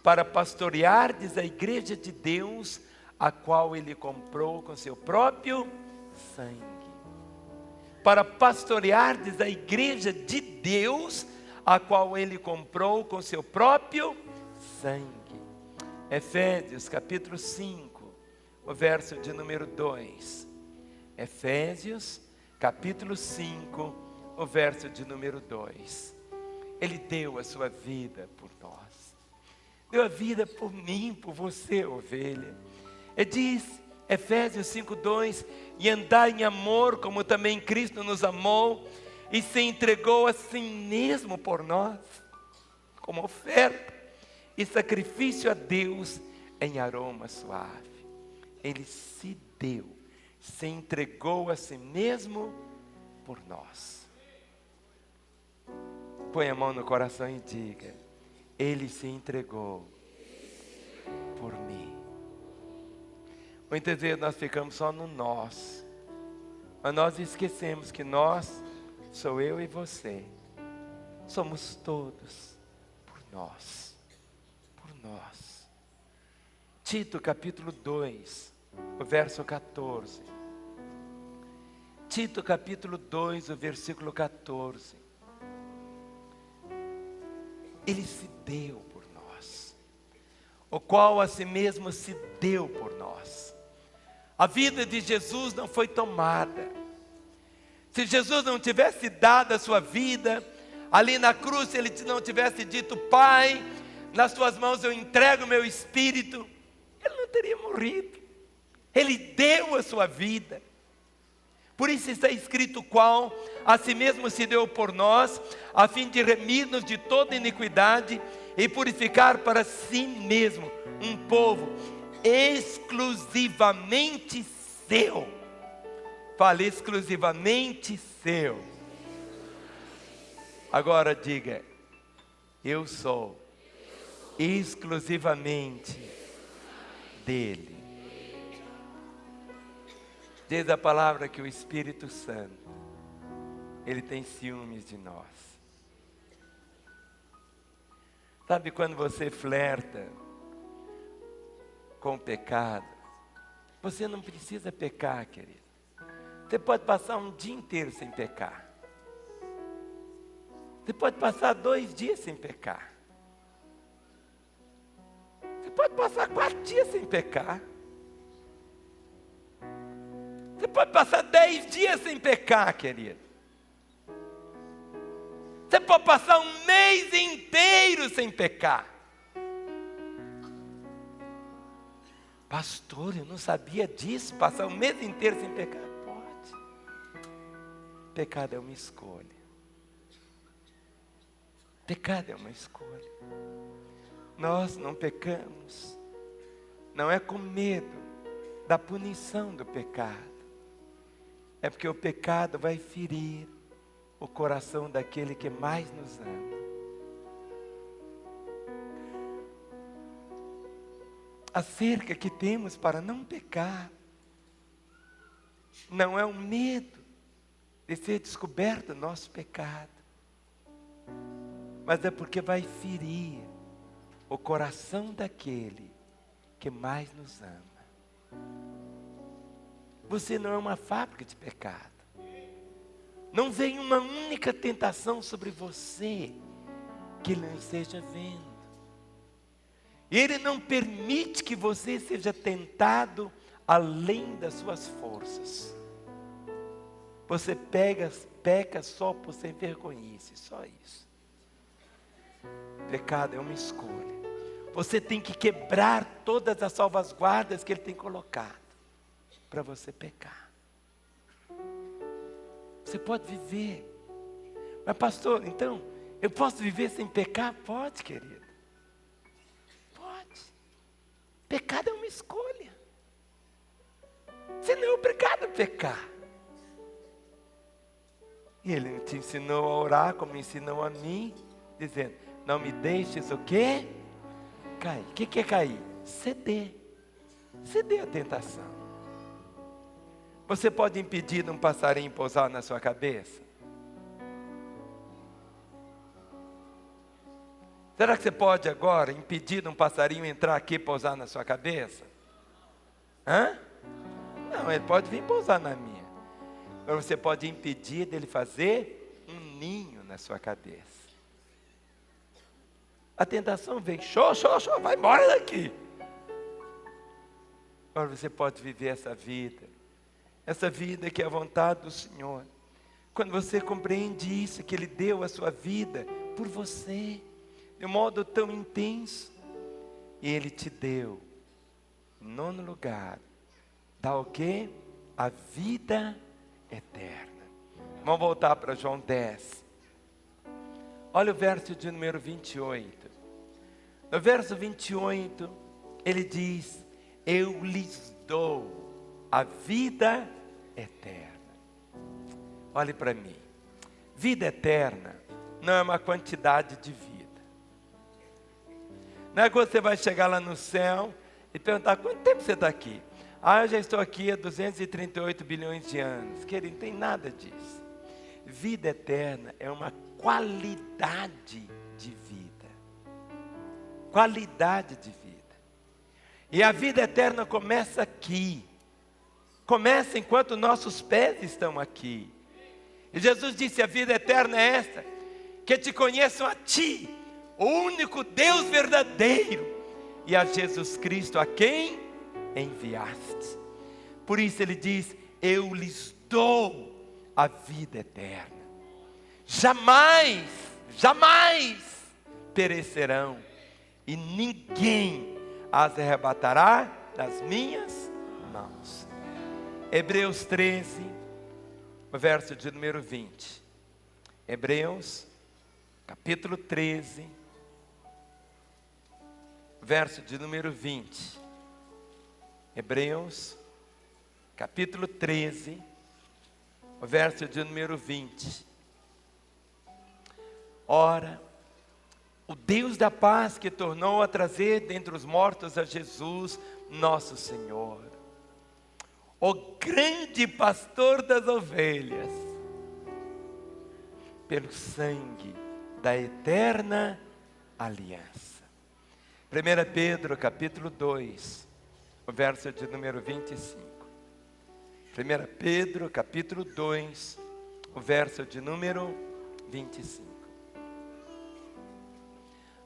para pastoreardes a igreja de Deus, a qual Ele comprou com seu próprio sangue. Para pastoreardes a igreja de Deus, a qual Ele comprou com seu próprio sangue. Efésios capítulo 5, o verso de número 2. Efésios capítulo 5, o verso de número 2. Ele deu a sua vida por nós. Deu a vida por mim, por você, ovelha. Ele diz, Efésios 5:2, e andai em amor, como também Cristo nos amou, e se entregou a si mesmo por nós, como oferta e sacrifício a Deus em aroma suave. Ele se deu, se entregou a si mesmo por nós. Põe a mão no coração e diga, Ele se entregou por mim. Muitas vezes nós ficamos só no nós, mas nós esquecemos que nós, sou eu e você, somos todos por nós, por nós. Tito capítulo 2, o verso 14. Tito capítulo 2, o versículo 14. Ele se deu por nós, o qual a si mesmo se deu por nós. A vida de Jesus não foi tomada. Se Jesus não tivesse dado a sua vida, ali na cruz, se Ele não tivesse dito, Pai, nas tuas mãos eu entrego o meu espírito, Ele não teria morrido. Ele deu a sua vida. Por isso está escrito, qual a si mesmo se deu por nós, a fim de remir-nos de toda iniquidade e purificar para si mesmo um povo exclusivamente seu. Fale, exclusivamente seu. Agora diga, eu sou exclusivamente dele. Diz a palavra que o Espírito Santo, ele tem ciúmes de nós. Sabe quando você flerta com o pecado, você não precisa pecar, querido. Você pode passar um dia inteiro sem pecar. Você pode passar 2 dias sem pecar. Você pode passar 4 dias sem pecar. Você pode passar 10 dias sem pecar, querido. Você pode passar um mês inteiro sem pecar. Pastor, eu não sabia disso, passar um mês inteiro sem pecar. Pode. Pecado é uma escolha. Pecado é uma escolha. Nós não pecamos, não é com medo da punição do pecado. É porque o pecado vai ferir o coração daquele que mais nos ama. a cerca que temos para não pecar não é o medo de ser descoberto o nosso pecado, mas é porque vai ferir o coração daquele que mais nos ama. Você não é uma fábrica de pecado. Não vem uma única tentação sobre você que ele não esteja vendo. Ele não permite que você seja tentado além das suas forças. Você peca só por ser vergonhice, só isso. Pecado é uma escolha. Você tem que quebrar todas as salvaguardas que ele tem colocado para você pecar. Você pode viver. Mas pastor, então, eu posso viver sem pecar? Pode, querido. Pode. Pecado é uma escolha. Você não é obrigado a pecar. E ele te ensinou a orar como ensinou a mim, dizendo, não me deixes o quê? Cair. O que é cair? Ceder. Ceder à tentação. Você pode impedir de um passarinho pousar na sua cabeça? Será que você pode agora impedir de um passarinho entrar aqui e pousar na sua cabeça? Hã? Não, ele pode vir pousar na minha. Mas você pode impedir dele fazer um ninho na sua cabeça. A tentação vem, vai embora daqui. Agora você pode viver essa vida que é a vontade do Senhor. Quando você compreende isso, que Ele deu a sua vida por você, de um modo tão intenso, e Ele te deu, em nono lugar, dá o quê? A vida eterna. Vamos voltar para João 10. Olha o verso de número 28. No verso 28, ele diz, eu lhes dou a vida eterna. Olhe para mim. Vida eterna não é uma quantidade de vida. Não é que você vai chegar lá no céu e perguntar, quanto tempo você está aqui? Eu já estou aqui há 238 bilhões de anos. Querido, não tem nada disso. Vida eterna é uma qualidade de vida. Qualidade de vida. E a vida eterna começa aqui. Começa enquanto nossos pés estão aqui. E Jesus disse, a vida eterna é esta, que te conheçam a ti, o único Deus verdadeiro, e a Jesus Cristo, a quem enviaste. Por isso ele diz, eu lhes dou a vida eterna. Jamais, jamais perecerão, e ninguém as arrebatará das minhas mãos. Hebreus 13, verso de número 20. Hebreus, capítulo 13, verso de número 20. Hebreus, capítulo 13, verso de número 20. Ora, o Deus da paz que tornou a trazer dentre os mortos a Jesus, nosso Senhor, o grande pastor das ovelhas, pelo sangue da eterna aliança. 1 Pedro capítulo 2, o verso de número 25. 1 Pedro capítulo 2, o verso de número 25.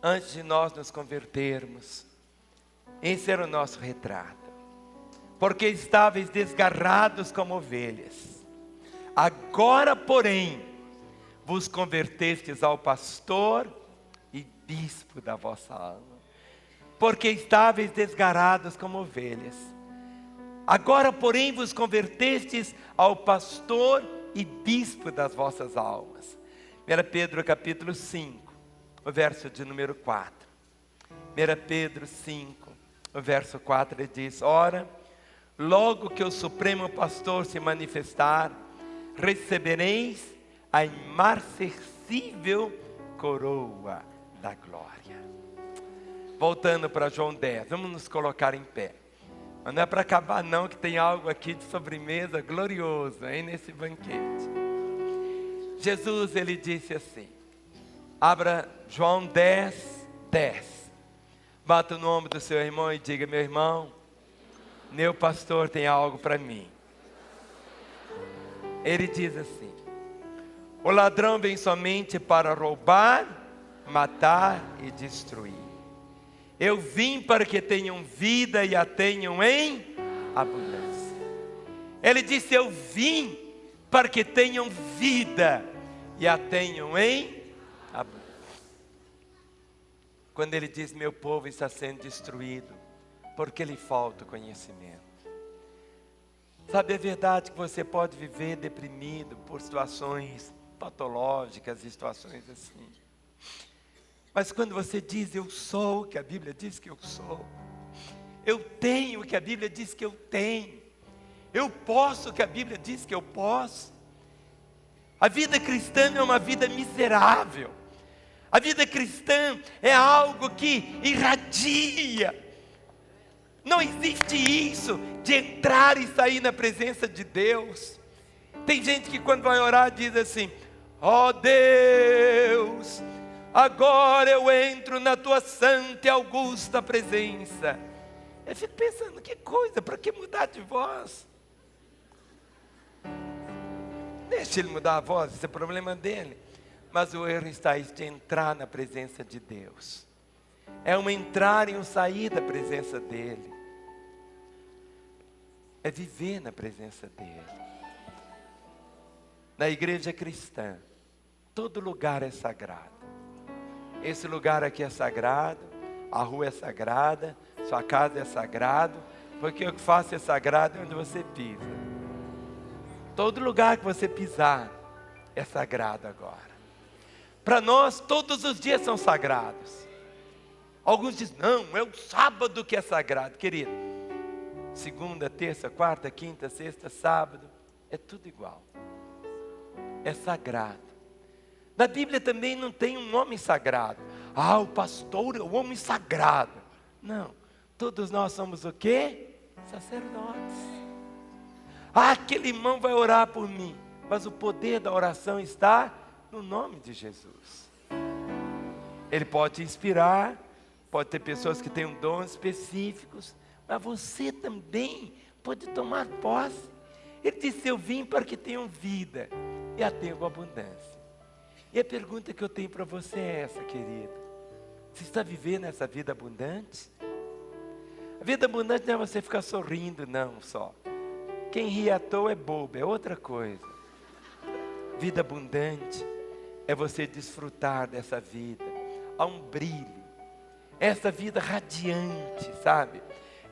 Antes de nós nos convertermos, esse era o nosso retrato. Porque estáveis desgarrados como ovelhas, agora porém vos convertestes ao pastor e bispo da vossa alma. Porque estáveis desgarrados como ovelhas, agora porém vos convertestes ao pastor e bispo das vossas almas. 1 Pedro capítulo 5, o verso de número 4. 1 Pedro 5, o verso 4, ele diz, ora, logo que o Supremo Pastor se manifestar, recebereis a imarcessível coroa da glória. Voltando para João 10, vamos nos colocar em pé. Mas não é para acabar não, que tem algo aqui de sobremesa glorioso aí nesse banquete. Jesus, ele disse assim, abra João 10, 10. Bata o nome do seu irmão e diga, meu irmão, meu pastor tem algo para mim. Ele diz assim, o ladrão vem somente para roubar, matar e destruir. Eu vim para que tenham vida e a tenham em abundância. Ele disse, eu vim para que tenham vida e a tenham em abundância. Quando ele diz, meu povo está sendo destruído, porque lhe falta o conhecimento. Sabe, é verdade que você pode viver deprimido por situações patológicas e situações assim. Mas quando você diz, eu sou o que a Bíblia diz que eu sou. Eu tenho o que a Bíblia diz que eu tenho. Eu posso o que a Bíblia diz que eu posso. A vida cristã não é uma vida miserável. A vida cristã é algo que irradia. Não existe isso de entrar e sair na presença de Deus. Tem gente que quando vai orar diz assim, ó Deus, agora eu entro na tua santa e augusta presença. Eu fico pensando, que coisa, para que mudar de voz? Deixa ele mudar a voz, esse é o problema dele. Mas o erro está em entrar na presença de Deus. É um entrar e um sair da presença dele. É viver na presença dele. Na igreja cristã, todo lugar é sagrado. Esse lugar aqui é sagrado, a rua é sagrada, sua casa é sagrado, porque o que faço é sagrado onde você pisa. Todo lugar que você pisar é sagrado agora. Para nós, todos os dias são sagrados. Alguns dizem, não, é o sábado que é sagrado. Querido, segunda, terça, quarta, quinta, sexta, sábado, é tudo igual. É sagrado. Na Bíblia também não tem um homem sagrado. Ah, o pastor é o homem sagrado. Não, todos nós somos o quê? Sacerdotes. Ah, aquele irmão vai orar por mim. Mas o poder da oração está no nome de Jesus. Ele pode te inspirar, pode ter pessoas que têm dons específicos, mas você também pode tomar posse. Ele disse, eu vim para que tenham vida e a tenham com abundância. E a pergunta que eu tenho para você é essa, querido. Você está vivendo essa vida abundante? A vida abundante não é você ficar sorrindo, não, só. Quem ri à toa é bobo, é outra coisa. Vida abundante é você desfrutar dessa vida. Há um brilho. Essa vida radiante, sabe?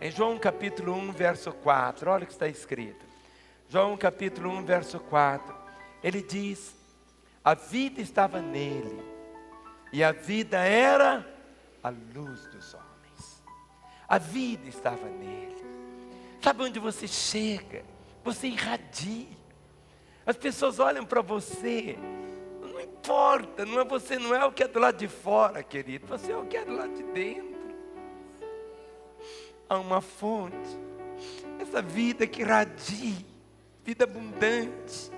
Em João capítulo 1, verso 4, olha o que está escrito. João capítulo 1, verso 4. Ele diz, a vida estava nele. E a vida era a luz dos homens. A vida estava nele. Sabe onde você chega? Você irradia. As pessoas olham para você. Não importa, você não é o que é do lado de fora, querido. Você é o que é do lado de dentro. Há uma fonte. Essa vida que irradia. Vida abundante.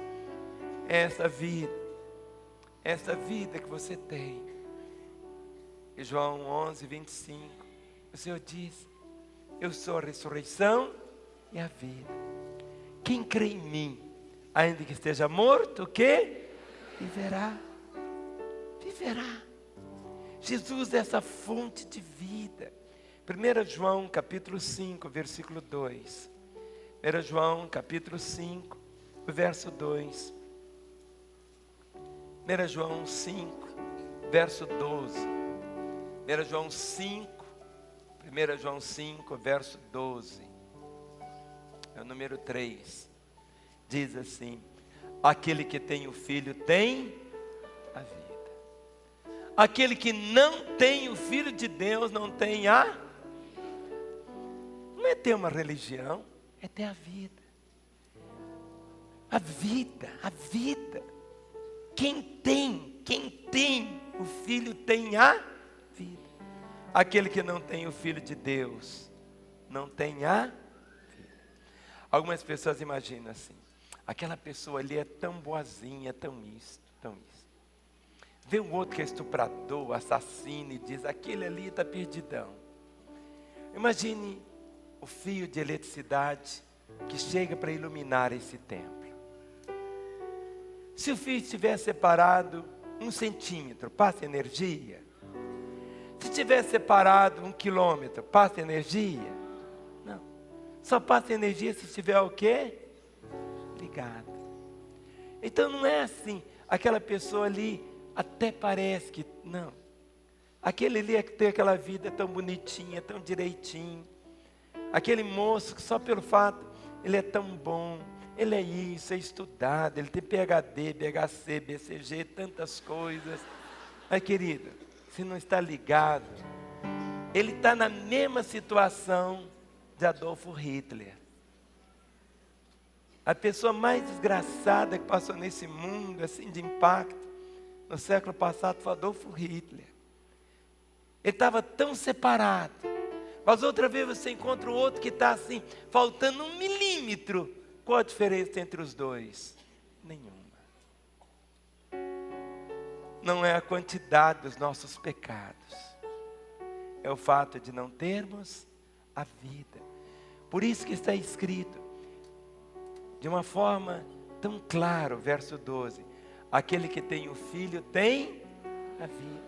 Essa vida que você tem. Em João 11, 25. O Senhor diz, eu sou a ressurreição e a vida. Quem crê em mim, ainda que esteja morto, o quê? Viverá. Viverá. Jesus é essa fonte de vida. 1 João capítulo 5, versículo 2. 1 João capítulo 5, verso 2. 1 João 5, verso 12. 1 João 5, 1 João 5, verso 12. É o número 3. Diz assim, aquele que tem o Filho tem a vida. Aquele que não tem o Filho de Deus não tem a... Não é ter uma religião, é ter a vida. A vida, a vida. Quem tem o Filho tem a vida. Aquele que não tem o Filho de Deus, não tem a vida. Algumas pessoas imaginam assim, aquela pessoa ali é tão boazinha, tão isso, tão isso. Vê um outro que é estuprador, assassino e diz, aquele ali está perdidão. Imagine o fio de eletricidade que chega para iluminar esse templo. Se o fio estiver separado 1 centímetro, passa energia? Se estiver separado 1 quilômetro, passa energia? Não. Só passa energia se estiver o quê? Ligado. Então não é assim, aquela pessoa ali até parece que, não. Aquele ali é que tem aquela vida tão bonitinha, tão direitinho. Aquele moço que só pelo fato, ele é tão bom, ele é isso, é estudado, ele tem PhD, BHC, BCG, tantas coisas. Mas querido, se não está ligado, ele está na mesma situação de Adolfo Hitler. A pessoa mais desgraçada que passou nesse mundo, assim, de impacto, no século passado, foi Adolfo Hitler. Ele estava tão separado. Mas outra vez você encontra o outro que está assim, faltando 1 milímetro. Qual a diferença entre os dois? Nenhuma. Não é a quantidade dos nossos pecados. É o fato de não termos a vida. Por isso que está escrito, de uma forma tão clara, o verso 12. Aquele que tem o Filho tem a vida.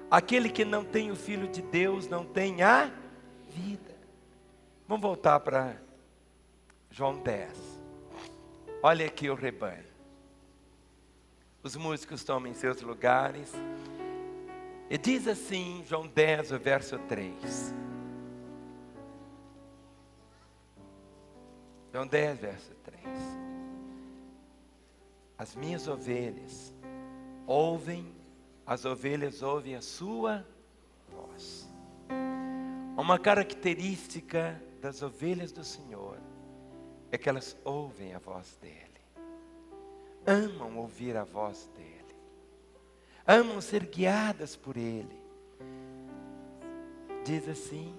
Aquele que não tem o Filho de Deus não tem a vida. Vamos voltar para João 10. Olha aqui o rebanho. Os músicos tomem seus lugares. E diz assim, João 10, o verso 3. João 10, verso 3. As minhas ovelhas ouvem, as ovelhas ouvem a sua voz. Uma característica das ovelhas do Senhor é que elas ouvem a voz dEle. Amam ouvir a voz dEle. Amam ser guiadas por Ele. Diz assim,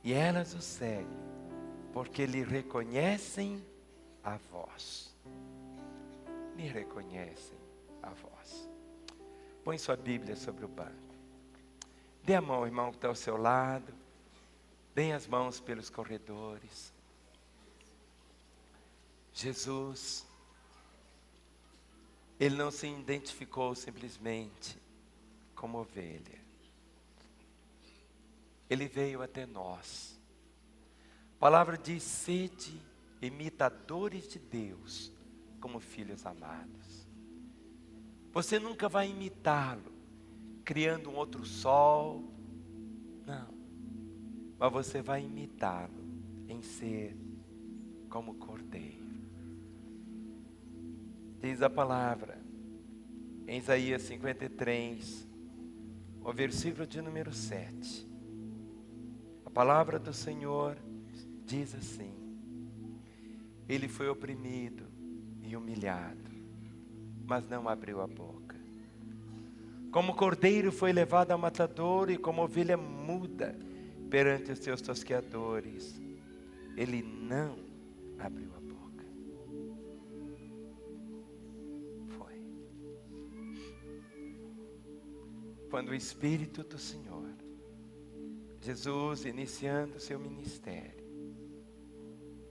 e elas o seguem, porque lhe reconhecem a voz. Me reconhecem a voz. Põe sua Bíblia sobre o banco. Dê a mão ao irmão que está ao seu lado. Dê as mãos pelos corredores. Jesus, Ele não se identificou simplesmente como ovelha. Ele veio até nós. A palavra diz, sede imitadores de Deus, como filhos amados. Você nunca vai imitá-lo, criando um outro sol. Não. Mas você vai imitá-lo em ser como cordeiro. Diz a palavra, em Isaías 53, o versículo de número 7. A palavra do Senhor diz assim, Ele foi oprimido e humilhado, mas não abriu a boca. Como cordeiro foi levado ao matadouro, e como ovelha muda perante os seus tosqueadores, Ele não abriu a boca. Foi. Quando o Espírito do Senhor, Jesus iniciando o seu ministério,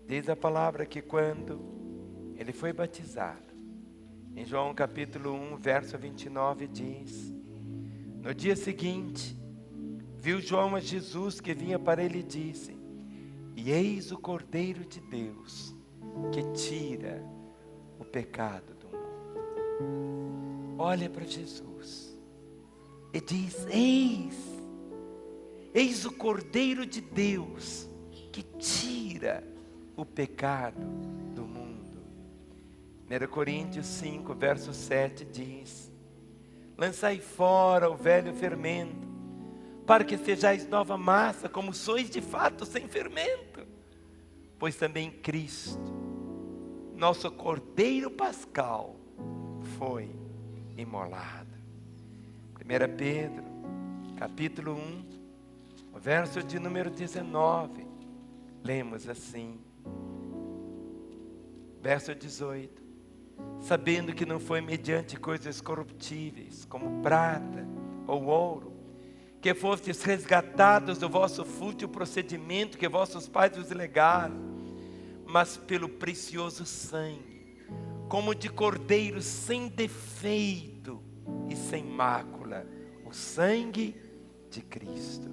diz a palavra que quando Ele foi batizado, em João capítulo 1, verso 29 diz, no dia seguinte, viu João a Jesus que vinha para ele e disse, e eis o Cordeiro de Deus, que tira o pecado do mundo. Olha para Jesus e diz, eis o Cordeiro de Deus, que tira o pecado do mundo. 1 Coríntios 5, verso 7 diz, lançai fora o velho fermento, para que sejais nova massa, como sois de fato sem fermento. Pois também Cristo, nosso Cordeiro Pascal, foi imolado. 1 Pedro, capítulo 1, o verso de número 19, lemos assim, verso 18: sabendo que não foi mediante coisas corruptíveis, como prata ou ouro, que fostes resgatados do vosso fútil procedimento que vossos pais vos legaram, mas pelo precioso sangue, como de cordeiro sem defeito e sem mácula, o sangue de Cristo.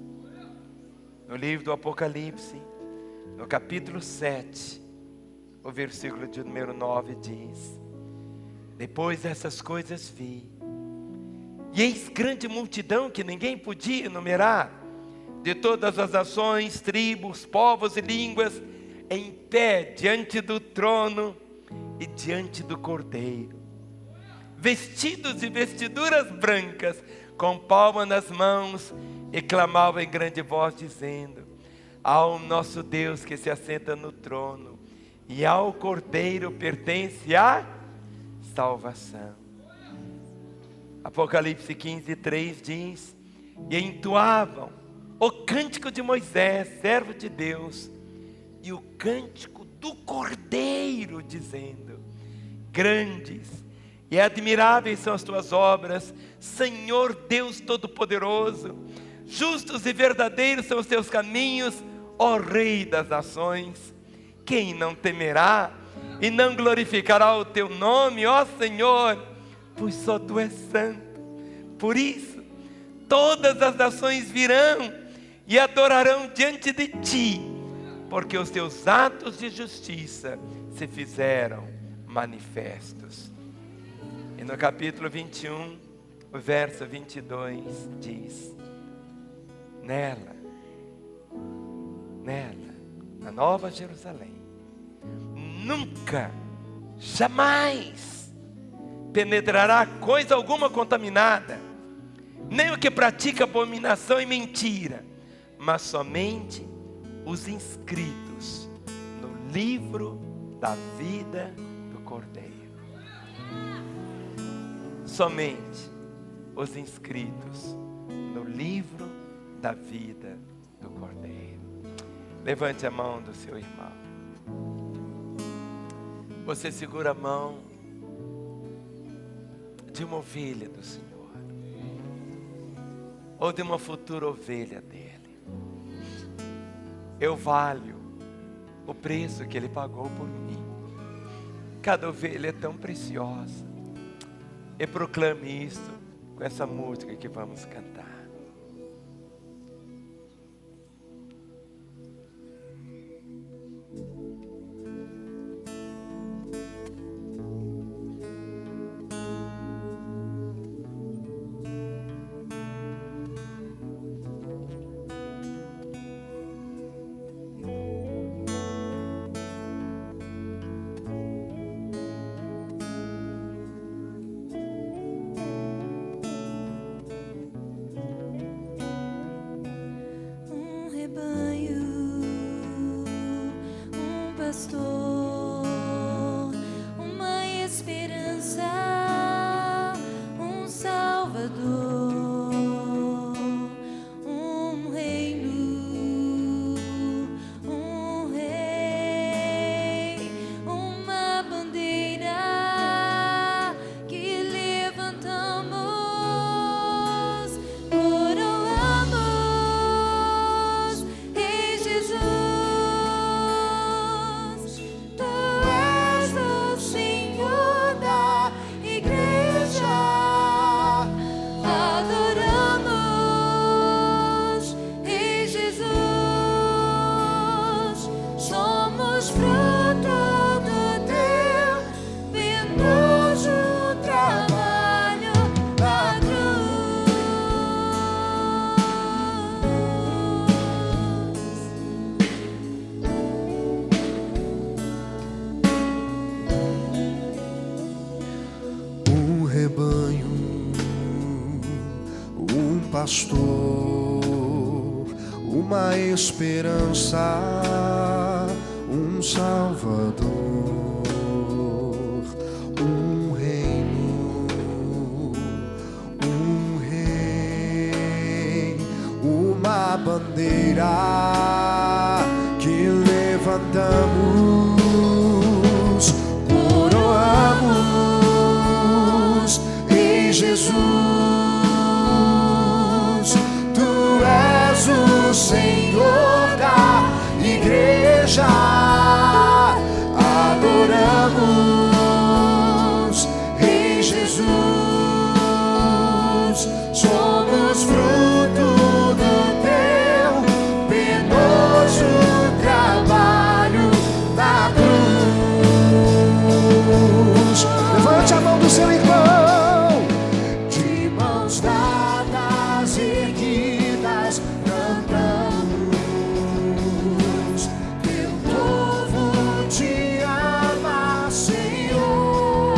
No livro do Apocalipse, no capítulo 7, o versículo de número 9 diz: depois dessas coisas vi, e eis grande multidão que ninguém podia enumerar, de todas as nações, tribos, povos e línguas, em pé diante do trono e diante do Cordeiro, vestidos de vestiduras brancas, com palmas nas mãos, e clamavam em grande voz, dizendo: ao nosso Deus que se assenta no trono, e ao Cordeiro pertence a salvação. Apocalipse 15:3 diz: e entoavam o cântico de Moisés, servo de Deus, e o cântico do Cordeiro, dizendo: grandes e admiráveis são as tuas obras, Senhor Deus Todo-Poderoso. Justos e verdadeiros são os teus caminhos, ó Rei das nações. Quem não temerá e não glorificará o teu nome, ó Senhor? Pois só tu és santo. Por isso, todas as nações virão e adorarão diante de ti, porque os teus atos de justiça se fizeram manifestos. E no capítulo 21, o verso 22 diz: nela, na Nova Jerusalém, nunca, jamais penetrará coisa alguma contaminada, nem o que pratica abominação e mentira, mas somente os inscritos no livro da vida do Cordeiro. Somente os inscritos no livro da vida do Cordeiro. Levante a mão do seu irmão. Você segura a mão de uma ovelha do Senhor, ou de uma futura ovelha dele. Eu valho o preço que ele pagou por mim. Cada ovelha é tão preciosa. E proclame isso com essa música que vamos cantar. Pastor, uma esperança, um Salvador, um reino, um rei, bandeira que levantamos, coroamos em Jesus. Tu és o Senhor da igreja, adoramos em Jesus. Somos fruto do teu penoso trabalho na cruz. Levante a mão do seu irmão, de mãos dadas erguidas, cantamos. Teu povo te ama, Senhor.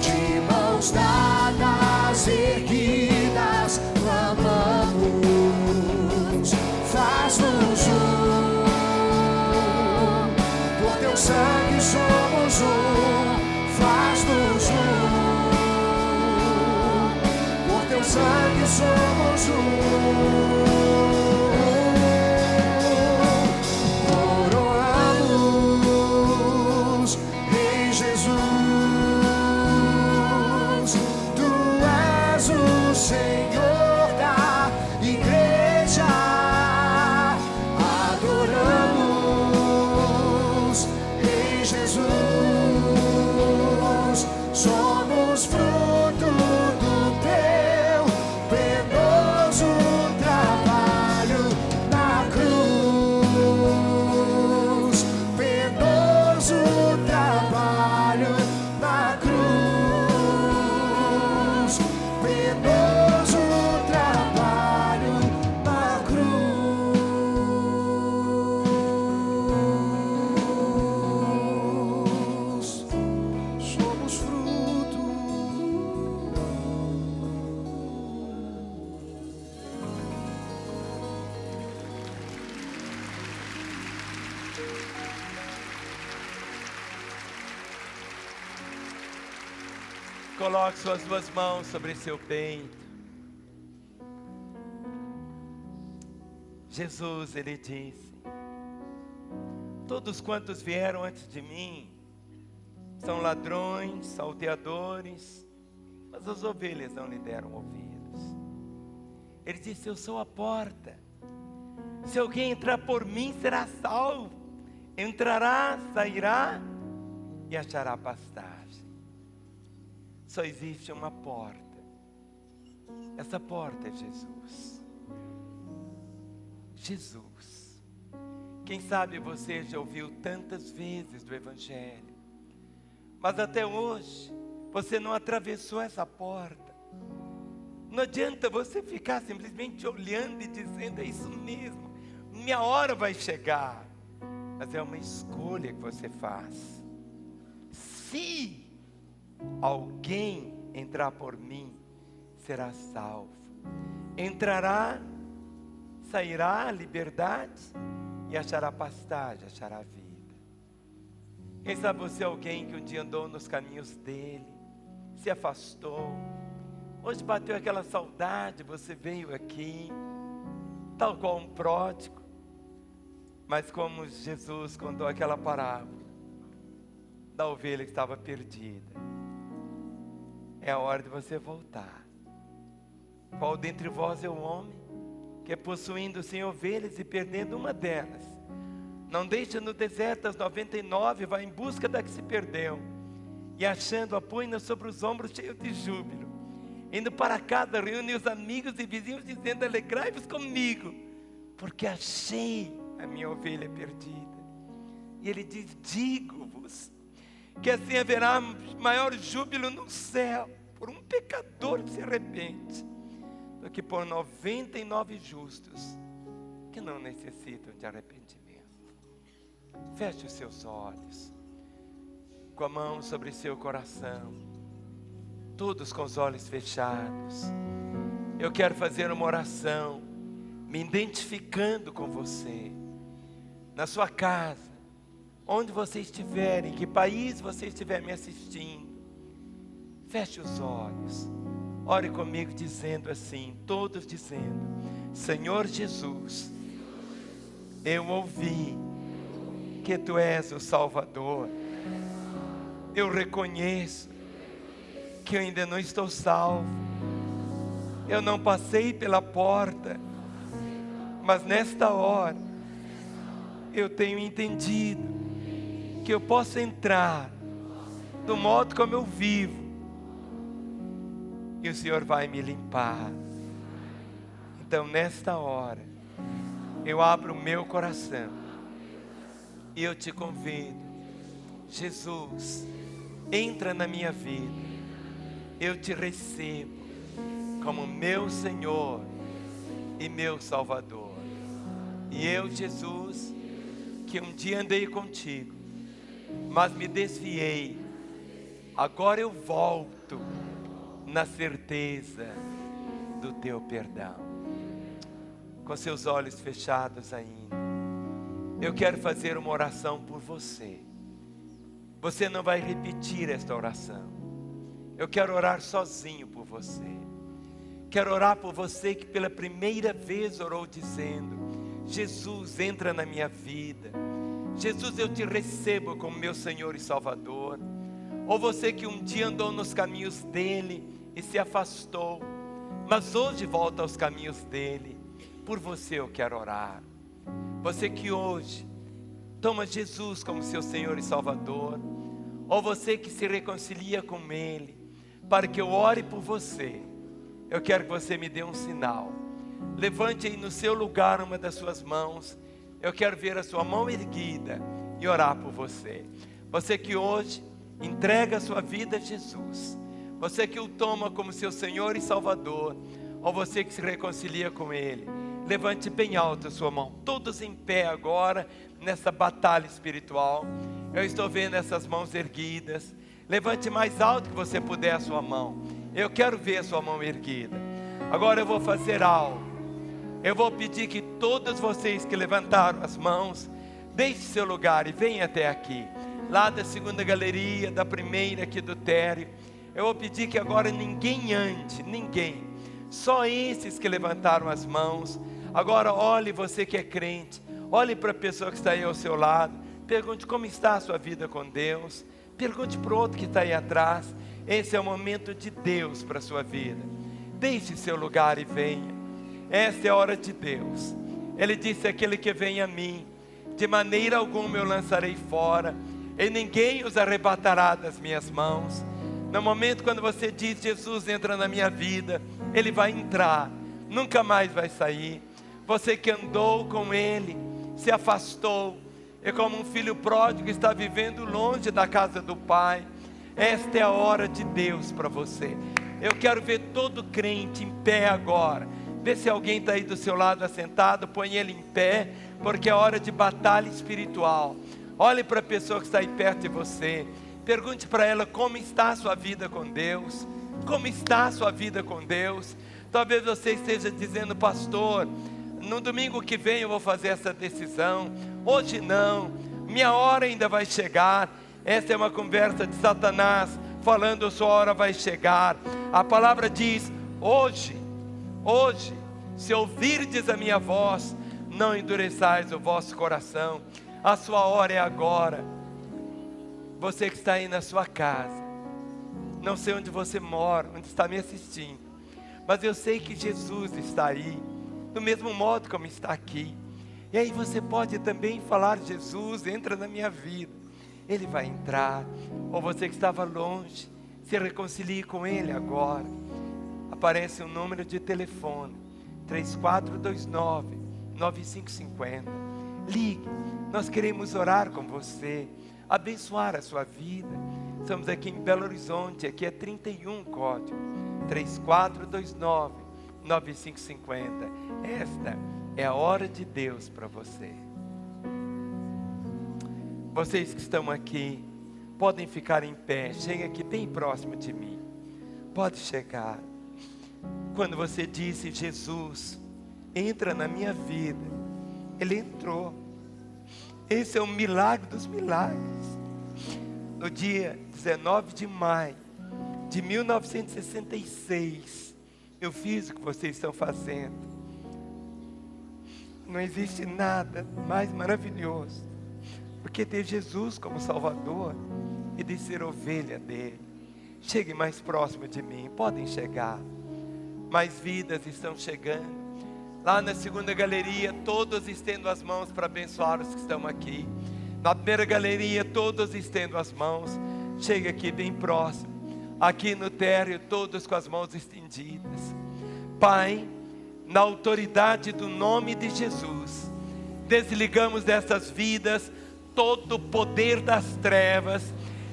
De mãos dadas erguidas, clamamos. Faz-nos um, por teu sangue somos um. Faz-nos um, por teu sangue somos um. Coroamos em Jesus. Tu és o Senhor da igreja, adoramos em Jesus. Somos fruto do teu penoso trabalho na cruz. Penoso trabalho na cruz. Penoso trabalho na cruz. Somos fruto. Coloque suas duas mãos sobre seu peito. Jesus, ele disse: todos quantos vieram antes de mim são ladrões, salteadores, mas as ovelhas não lhe deram ouvidos. Ele disse: eu sou a porta. Se alguém entrar por mim, será salvo. Entrará, sairá e achará pastagem. Só existe uma porta. Essa porta é Jesus. Jesus. Quem sabe você já ouviu tantas vezes do Evangelho, mas até hoje você não atravessou essa porta. Não adianta você ficar simplesmente olhando e dizendo: é isso mesmo, minha hora vai chegar. Mas é uma escolha que você faz. Se alguém entrar por mim, será salvo. Entrará, sairá, liberdade, e achará pastagem, achará vida. Quem sabe você é alguém que um dia andou nos caminhos dele, se afastou, hoje bateu aquela saudade, você veio aqui, tal qual um pródigo, mas como Jesus contou aquela parábola da ovelha que estava perdida, é a hora de você voltar. Qual dentre vós é o homem que, possuindo 100 ovelhas e perdendo uma delas, não deixa no deserto as 99, vai em busca da que se perdeu, e achando-a põe-na sobre os ombros, cheio de júbilo, indo para casa, reúne os amigos e vizinhos, dizendo: alegrai-vos comigo, porque achei a minha ovelha perdida. E ele diz: digo-vos que assim haverá maior júbilo no céu por um pecador que se arrepende, do que por 99 justos que não necessitam de arrependimento. Feche os seus olhos, com a mão sobre seu coração, todos com os olhos fechados. Eu quero fazer uma oração, me identificando com você, na sua casa, onde você estiver, em que país você estiver me assistindo. Feche os olhos, ore comigo dizendo assim, todos dizendo: Senhor Jesus, eu ouvi que Tu és o Salvador. Eu reconheço que eu ainda não estou salvo. Eu não passei pela porta, mas nesta hora eu tenho entendido que eu posso entrar do modo como eu vivo e o Senhor vai me limpar. Então nesta hora eu abro o meu coração e eu te convido, Jesus, entra na minha vida. Eu te recebo como meu Senhor e meu Salvador. E eu, Jesus, que um dia andei contigo, mas me desviei, agora eu volto na certeza do teu perdão. Com seus olhos fechados ainda, eu quero fazer uma oração por você. Você não vai repetir esta oração. Eu quero orar sozinho por você. Quero orar por você que pela primeira vez orou dizendo: Jesus, entra na minha vida. Jesus, eu te recebo como meu Senhor e Salvador. Ou você que um dia andou nos caminhos dele e se afastou, mas hoje volta aos caminhos dele. Por você eu quero orar. Você que hoje toma Jesus como seu Senhor e Salvador, ou você que se reconcilia com ele, para que eu ore por você, eu quero que você me dê um sinal. Levante aí no seu lugar uma das suas mãos. Eu quero ver a sua mão erguida e orar por você. Você que hoje entrega a sua vida a Jesus, você que o toma como seu Senhor e Salvador, ou você que se reconcilia com ele, levante bem alto a sua mão. Todos em pé agora nessa batalha espiritual. Eu estou vendo essas mãos erguidas. Levante mais alto que você puder a sua mão. Eu quero ver a sua mão erguida. Agora eu vou fazer algo. Eu vou pedir que todos vocês que levantaram as mãos, deixe seu lugar e venham até aqui. Lá da segunda galeria, da primeira aqui do térreo. Eu vou pedir que agora ninguém ande, ninguém. Só esses que levantaram as mãos. Agora olhe, você que é crente, olhe para a pessoa que está aí ao seu lado. Pergunte como está a sua vida com Deus. Pergunte para o outro que está aí atrás. Esse é o momento de Deus para a sua vida. Deixe seu lugar e venha. Esta é a hora de Deus. Ele disse: aquele que vem a mim, de maneira alguma eu lançarei fora, e ninguém os arrebatará das minhas mãos. No momento quando você diz: Jesus, entra na minha vida, Ele vai entrar, nunca mais vai sair. Você que andou com Ele, se afastou, é como um filho pródigo que está vivendo longe da casa do Pai. Esta é a hora de Deus para você. Eu quero ver todo crente em pé agora. Vê se alguém está aí do seu lado assentado, põe ele em pé, porque é hora de batalha espiritual. Olhe para a pessoa que está aí perto de você. Pergunte para ela como está a sua vida com Deus. Como está a sua vida com Deus? Talvez você esteja dizendo: pastor, no domingo que vem eu vou fazer essa decisão. Hoje não, minha hora ainda vai chegar. Essa é uma conversa de Satanás falando: a sua hora vai chegar. A palavra diz: hoje, se ouvirdes a minha voz, não endureçais o vosso coração. A sua hora é agora. Você que está aí na sua casa, não sei onde você mora, onde está me assistindo, mas eu sei que Jesus está aí, do mesmo modo como está aqui. E aí você pode também falar: Jesus, entra na minha vida. Ele vai entrar. Ou você que estava longe, se reconcilie com Ele agora. Aparece um número de telefone, 3429-9550. Ligue, nós queremos orar com você, abençoar a sua vida. Estamos aqui em Belo Horizonte, aqui é 31 código, 3429-9550. Esta é a hora de Deus para você. Vocês que estão aqui, podem ficar em pé. Chega aqui bem próximo de mim. Pode chegar. Quando você disse: Jesus, entra na minha vida, Ele entrou. Esse é o milagre dos milagres. No dia 19 de maio de 1966, eu fiz o que vocês estão fazendo. Não existe nada mais maravilhoso do que ter Jesus como Salvador e de ser ovelha dele. Chegue mais próximo de mim, podem chegar. Mais vidas estão chegando. Lá na segunda galeria, todos estendam as mãos para abençoar os que estão aqui. Na primeira galeria, todos estendam as mãos. Chegue aqui bem próximo. Aqui no térreo, todos com as mãos estendidas. Pai, na autoridade do nome de Jesus, desligamos dessas vidas todo o poder das trevas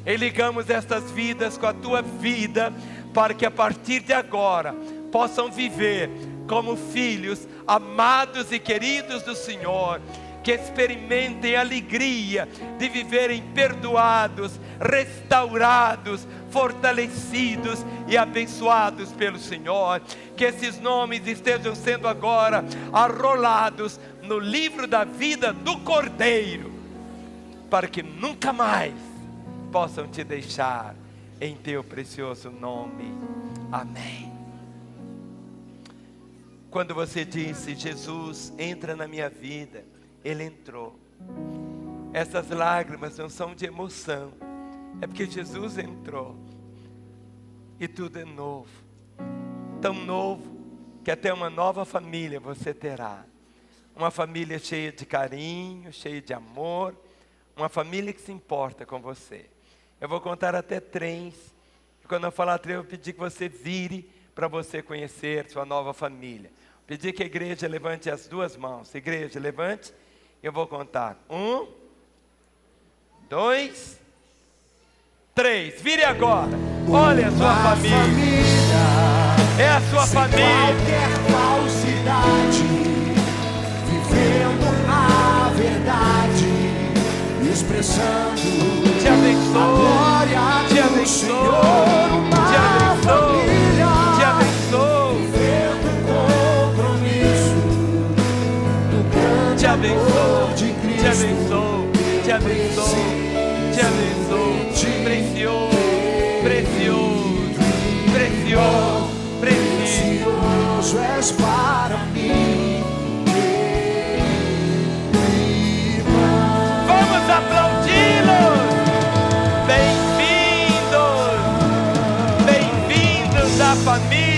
e ligamos estas vidas com a tua vida, para que a partir de agora possam viver como filhos amados e queridos do Senhor, que experimentem a alegria de viverem perdoados, restaurados, fortalecidos e abençoados pelo Senhor. Que esses nomes estejam sendo agora arrolados no livro da vida do Cordeiro, para que nunca mais possam te deixar, em teu precioso nome. Amém. Quando você disse: Jesus, entra na minha vida, Ele entrou. Essas lágrimas não são de emoção, é porque Jesus entrou. E tudo é novo. Tão novo que até uma nova família você terá. Uma família cheia de carinho, cheia de amor. Uma família que se importa com você. Eu vou contar até 3. E quando eu falar 3, eu vou pedir que você vire para você conhecer sua nova família. Vou pedir que a igreja levante as 2 mãos. Igreja, levante. Eu vou contar. 1, 2, 3. Vire agora. Olha a sua família. É a sua família. Qualquer falsidade, vivendo a verdade, expressando te abençoe, a glória te do abençoe, Senhor, uma te abençoe, família, te abençoe, vivendo o compromisso do grande te abençoe, amor de Cristo, te abençoe, te abençoe, te abençoe. Precioso, precioso, precioso, precioso és para mim. Vamos aplaudi-los. Bem-vindos, bem-vindos à família.